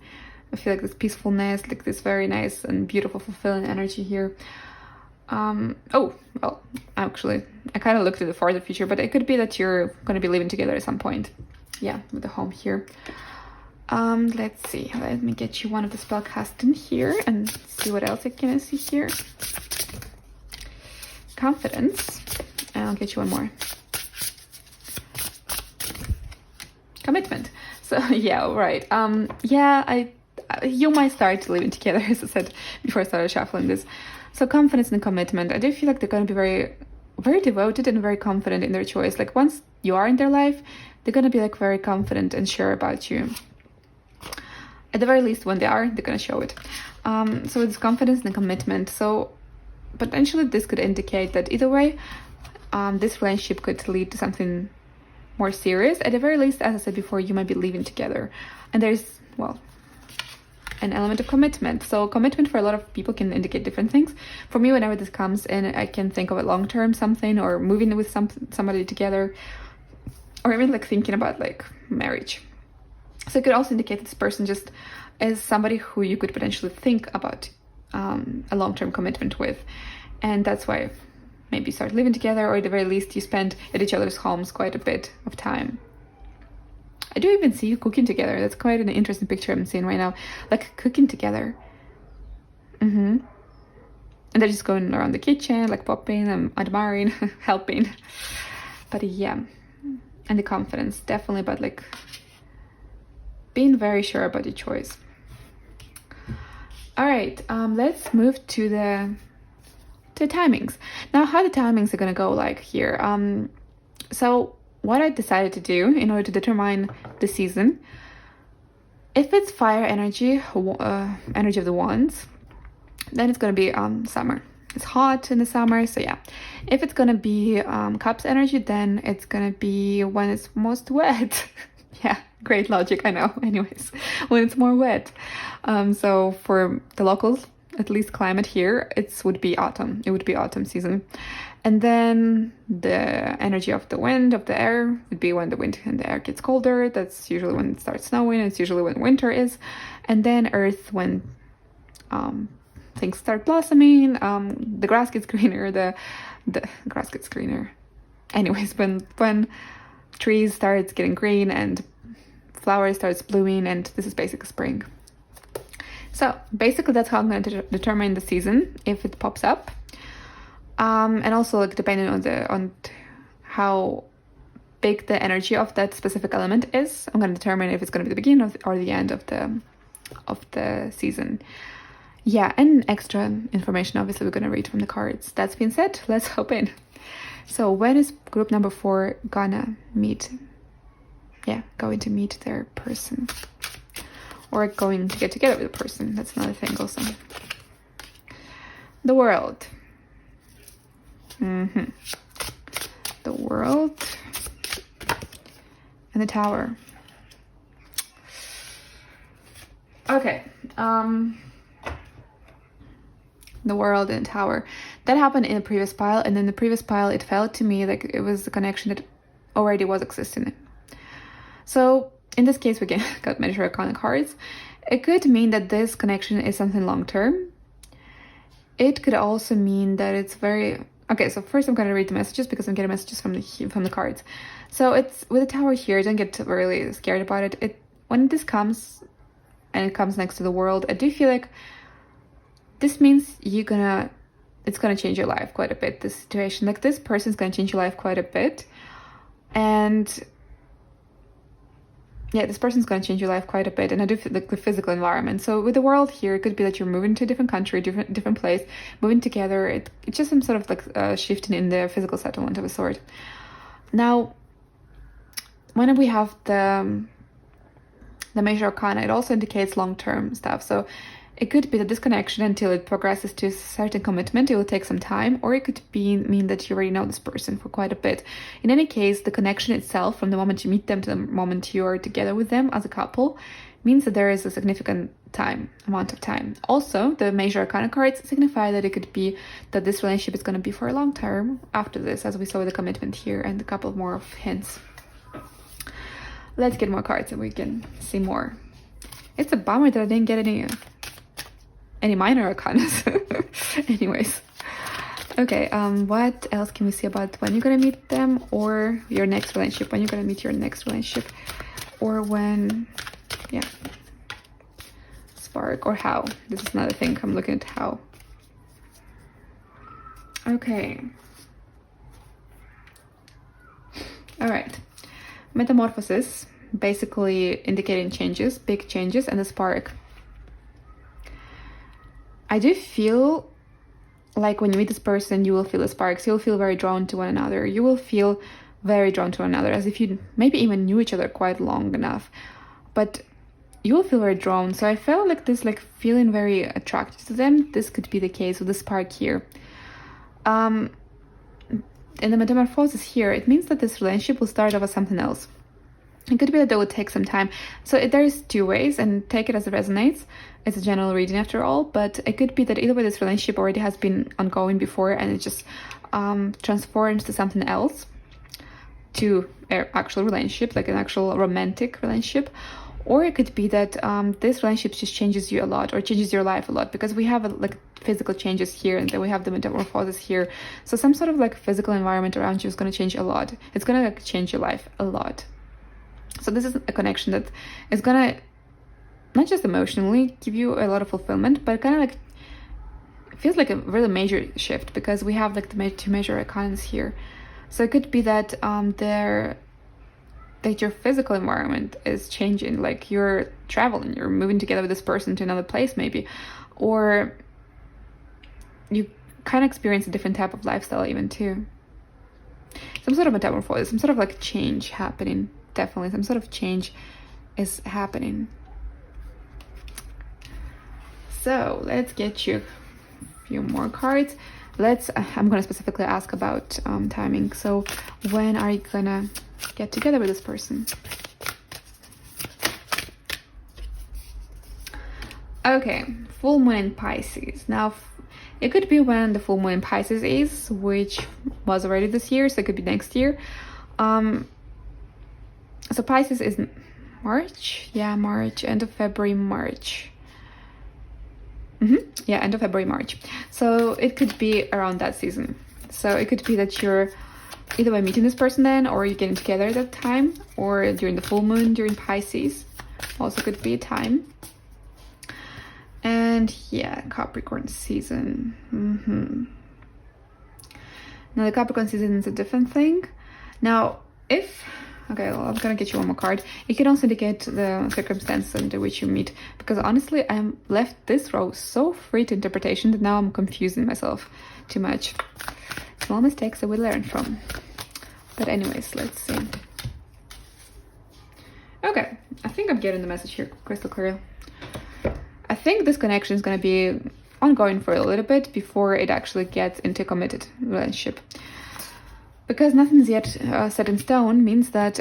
I feel like this peacefulness, like this very nice and beautiful, fulfilling energy here. Oh, well, actually, I kind of looked at the farther future, but it could be that you're going to be living together at some point. Yeah, with the home here. Let's see. Let me get you one of the spell casting here and see what else I can see here. Confidence. And I'll get you one more. Commitment. So yeah, right. Yeah, you might start living together, as I said before I started shuffling this. So confidence and commitment. I do feel like they're going to be very, very devoted and very confident in their choice. Like once you are in their life, they're going to be like very confident and sure about you. At the very least, when they are, they're going to show it. So it's confidence and commitment. So potentially this could indicate that either way, this relationship could lead to something more serious. At the very least, as I said before, you might be living together. And there's, well, an element of commitment. So commitment for a lot of people can indicate different things. For me, whenever this comes in, I can think of a long-term something, or moving with somebody together, or even like thinking about like marriage. So it could also indicate this person just is somebody who you could potentially think about a long-term commitment with. And that's why maybe you start living together, or at the very least you spend at each other's homes quite a bit of time. I do even see you cooking together. That's quite an interesting picture I'm seeing right now. Like cooking together. And they're just going around the kitchen, like popping and admiring, helping. But yeah, and the confidence, definitely, but like being very sure about your choice. All right, let's move to the timings. Now, how the timings are gonna go like here. So what I decided to do in order to determine the season, if it's fire energy, energy of the wands, then it's gonna be summer. It's hot in the summer, so yeah. If it's gonna be cups energy, then it's gonna be when it's most wet. Yeah, great logic, I know. Anyways, when it's more wet. So for the locals, at least climate here, it would be autumn. It would be autumn season. And then the energy of the wind, of the air, would be when the wind and the air gets colder. That's usually when it starts snowing. It's usually when winter is. And then earth, when things start blossoming, the grass gets greener, the grass gets greener. Anyways, when trees starts getting green and flowers starts blooming, and this is basically spring. So basically that's how I'm going to determine the season, if it pops up. And also like depending on how big the energy of that specific element is, I'm going to determine if it's going to be the beginning or the end of the season. Yeah, and extra information obviously we're going to read from the cards. That's being said, let's hop in. So when is group number 4 gonna meet? Yeah, going to meet their person. Or going to get together with a person. That's another thing also. The World. The World. And the Tower. Okay. The World and the Tower. That happened in the previous pile, and in the previous pile it felt to me like it was a connection that already was existing. So in this case we got Major Arcana cards. It could mean that this connection is something long-term. It could also mean that it's very... Okay, so first I'm going to read the messages because I'm getting messages from the cards. So it's with the Tower here, don't get really scared about it. When this comes and it comes next to the World, I do feel like this means it's gonna change your life quite a bit, this situation. Like this person's gonna change your life quite a bit. And yeah, this person's gonna change your life quite a bit. And I do feel like the physical environment. So with the World here, it could be that you're moving to a different country, different place, moving together. It's just some sort of like shifting in the physical settlement of a sort. Now, when we have the Major Arcana, it also indicates long-term stuff. So it could be that this connection, until it progresses to a certain commitment, it will take some time, or it could mean that you already know this person for quite a bit. In any case, the connection itself, from the moment you meet them to the moment you are together with them as a couple, means that there is a significant amount of time. Also, the Major Arcana cards signify that it could be that this relationship is going to be for a long term after this, as we saw with the commitment here, and a couple more of hints. Let's get more cards and we can see more. It's a bummer that I didn't get any minor arcanas. Anyways. Okay, what else can we see about when you're gonna meet them, or your next relationship, when you're gonna meet your next relationship, or when, yeah, spark, or how. This is another thing, I'm looking at how. Okay. All right. Metamorphosis, basically indicating changes, big changes, and the spark. I do feel like when you meet this person, you will feel the sparks. You'll feel very drawn to one another. You will feel very drawn to one another, as if you maybe even knew each other quite long enough. But you will feel very drawn. So I felt like this, like feeling very attracted to them. This could be the case with the spark here. In the metamorphosis here, it means that this relationship will start off as something else. It could be that it would take some time. So there's two ways, and take it as it resonates. It's a general reading after all, but it could be that either way this relationship already has been ongoing before and it just transforms to something else, to an actual relationship, like an actual romantic relationship. Or it could be that this relationship just changes you a lot, or changes your life a lot, because we have like physical changes here, and then we have the metamorphosis here. So some sort of like physical environment around you is going to change a lot. It's going to like change your life a lot. So this is a connection that is going to not just emotionally give you a lot of fulfillment, but kind of like feels like a really major shift, because we have like the two major arcanas here. So it could be that that your physical environment is changing, like you're traveling, you're moving together with this person to another place maybe, or you kind of experience a different type of lifestyle even too. Some sort of metamorphosis, some sort of like change happening. Definitely some sort of change is happening. So let's get you a few more cards. I'm gonna specifically ask about timing. So when are you gonna get together with this person? Okay, full moon in Pisces. Now it could be when the full moon in Pisces is, which was already this year, so it could be next year. So Pisces is March? Yeah, March, end of February, March. Yeah, end of February, March. So it could be around that season. So it could be that you're either by meeting this person then, or you're getting together at that time, or during the full moon, during Pisces. Also could be a time. And yeah, Capricorn season. Now the Capricorn season is a different thing. Now, okay, well, I'm gonna get you one more card. It can also indicate the circumstances under which you meet, because honestly, I'm left this row so free to interpretation that now I'm confusing myself too much. small mistakes that we learn from. But anyways, let's see. Okay, I think I'm getting the message here crystal clear. I think this connection is going to be ongoing for a little bit before it actually gets into a committed relationship. Because nothing's yet set in stone means that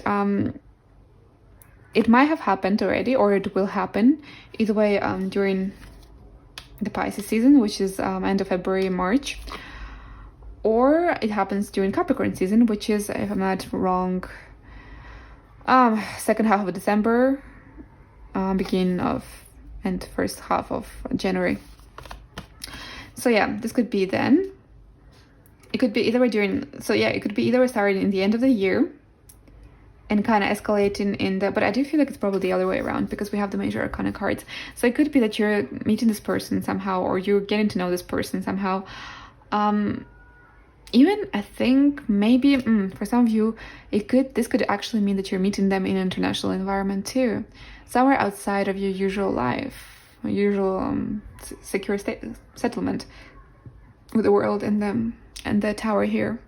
it might have happened already, or it will happen. Either way, during the Pisces season, which is end of February, March. Or it happens during Capricorn season, which is, if I'm not wrong, second half of December, beginning of and first half of January. So yeah, this could be then. It could be either way it could be either starting in the end of the year and kind of escalating in the, but I do feel like it's probably the other way around because we have the major arcana cards. So it could be that you're meeting this person somehow, or you're getting to know this person somehow. Even I think maybe for some of you, this could actually mean that you're meeting them in an international environment too, somewhere outside of your usual life, usual secure settlement with the world and the tower here.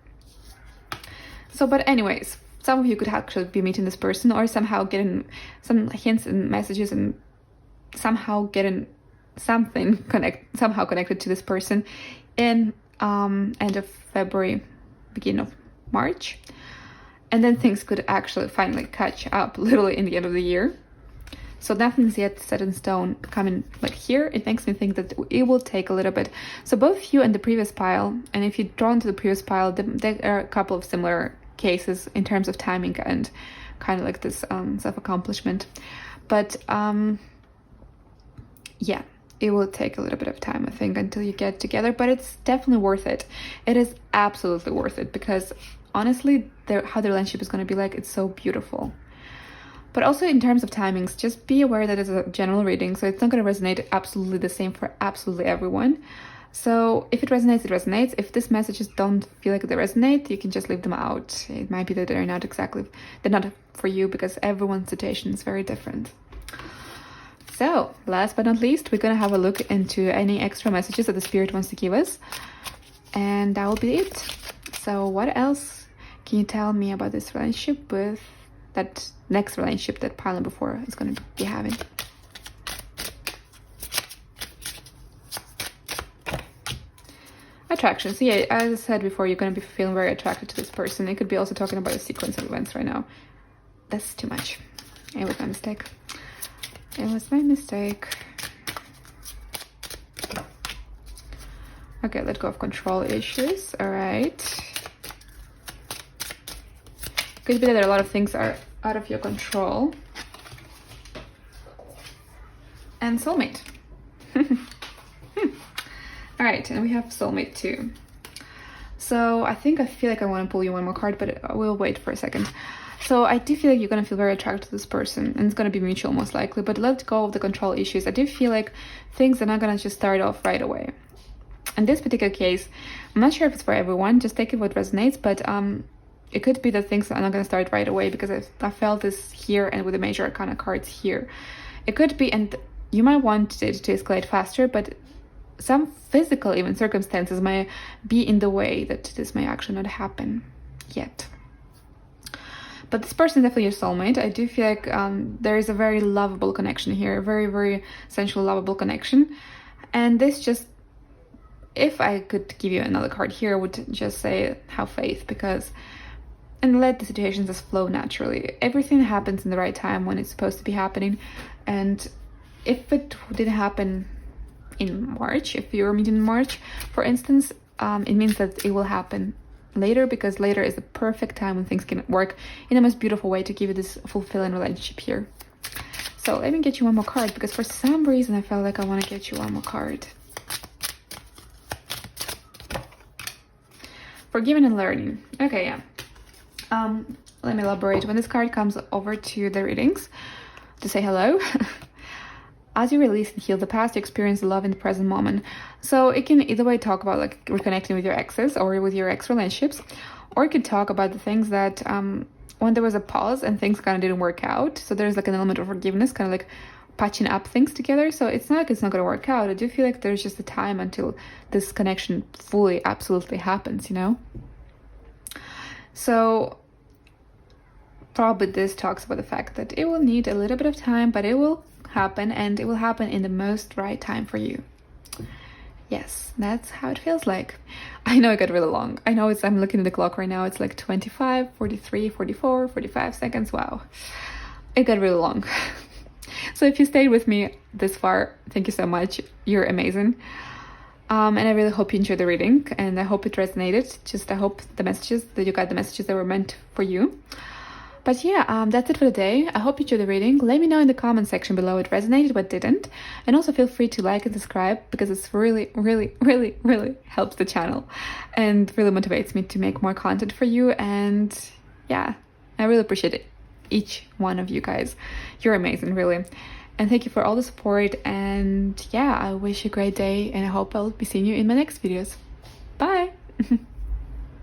So, but anyways, some of you could actually be meeting this person, or somehow getting some hints and messages, and somehow getting something connected to this person in end of February, beginning of March. And then things could actually finally catch up literally in the end of the year. So nothing's yet set in stone coming, but here it makes me think that it will take a little bit. So both you and the previous pile, and if you draw into the previous pile, there are a couple of similar cases in terms of timing and kind of like this self-accomplishment. But yeah, it will take a little bit of time, I think, until you get together, but it's definitely worth it. It is absolutely worth it because honestly, how the relationship is going to be like, it's so beautiful. But also in terms of timings, just be aware that it's a general reading, so it's not going to resonate absolutely the same for absolutely everyone. So if it resonates, it resonates. If these messages don't feel like they resonate, you can just leave them out. It might be that they're not for you because everyone's situation is very different. So last but not least, we're going to have a look into any extra messages that the spirit wants to give us. And that will be it. So what else can you tell me about this relationship with that next relationship that pile number 4 is going to be having? Attraction. So yeah, as I said before, you're going to be feeling very attracted to this person. It could be also talking about a sequence of events right now. That's too much. It was my mistake. Okay, let go of control issues. All right. Could be that there are a lot of things are out of your control. And soulmate. All right, and we have soulmate too. So I feel like I want to pull you one more card, but we'll wait for a second. So I do feel like you're going to feel very attracted to this person, and it's going to be mutual most likely, but let go of the control issues. I do feel like things are not going to just start off right away. In this particular case, I'm not sure if it's for everyone, just take it what resonates, but it could be that things are not going to start right away because I felt this here and with the major arcana cards here. It could be, and you might want it to escalate faster, but some physical even circumstances might be in the way that this may actually not happen yet. But this person is definitely your soulmate. I do feel like there is a very lovable connection here, a very, very sensual, lovable connection. And this just, if I could give you another card here, I would just say have faith, because, and let the situations just flow naturally. Everything happens in the right time when it's supposed to be happening. And if it didn't happen in March, if you're meeting in March, for instance, it means that it will happen later, because later is the perfect time when things can work in the most beautiful way to give you this fulfilling relationship here. So let me get you one more card, because for some reason I felt like I want to get you one more card. Forgiving and learning. Okay, yeah. Let me elaborate. When this card comes over to the readings to say hello, as you release and heal the past, you experience love in the present moment. So it can either way talk about like reconnecting with your exes or with your ex relationships, or it could talk about the things that when there was a pause and things kind of didn't work out. So there's like an element of forgiveness, kind of like patching up things together. So it's not like it's not going to work out. I do feel like there's just a time until this connection fully, absolutely happens, you know? So probably this talks about the fact that it will need a little bit of time, but it will happen, and it will happen in the most right time for you. Yes, that's how it feels like. I know it got really long. I know I'm looking at the clock right now. It's like 25, 43, 44, 45 seconds. Wow. It got really long. So if you stayed with me this far, thank you so much. You're amazing. And I really hope you enjoyed the reading, and I hope it resonated. I hope you got the messages that were meant for you. But yeah, that's it for today. I hope you enjoyed the reading. Let me know in the comment section below what resonated, what didn't. And also feel free to like and subscribe, because it's really, really, really, really helps the channel and really motivates me to make more content for you. And yeah, I really appreciate it. Each one of you guys. You're amazing, really. And thank you for all the support. And yeah, I wish you a great day, and I hope I'll be seeing you in my next videos. Bye!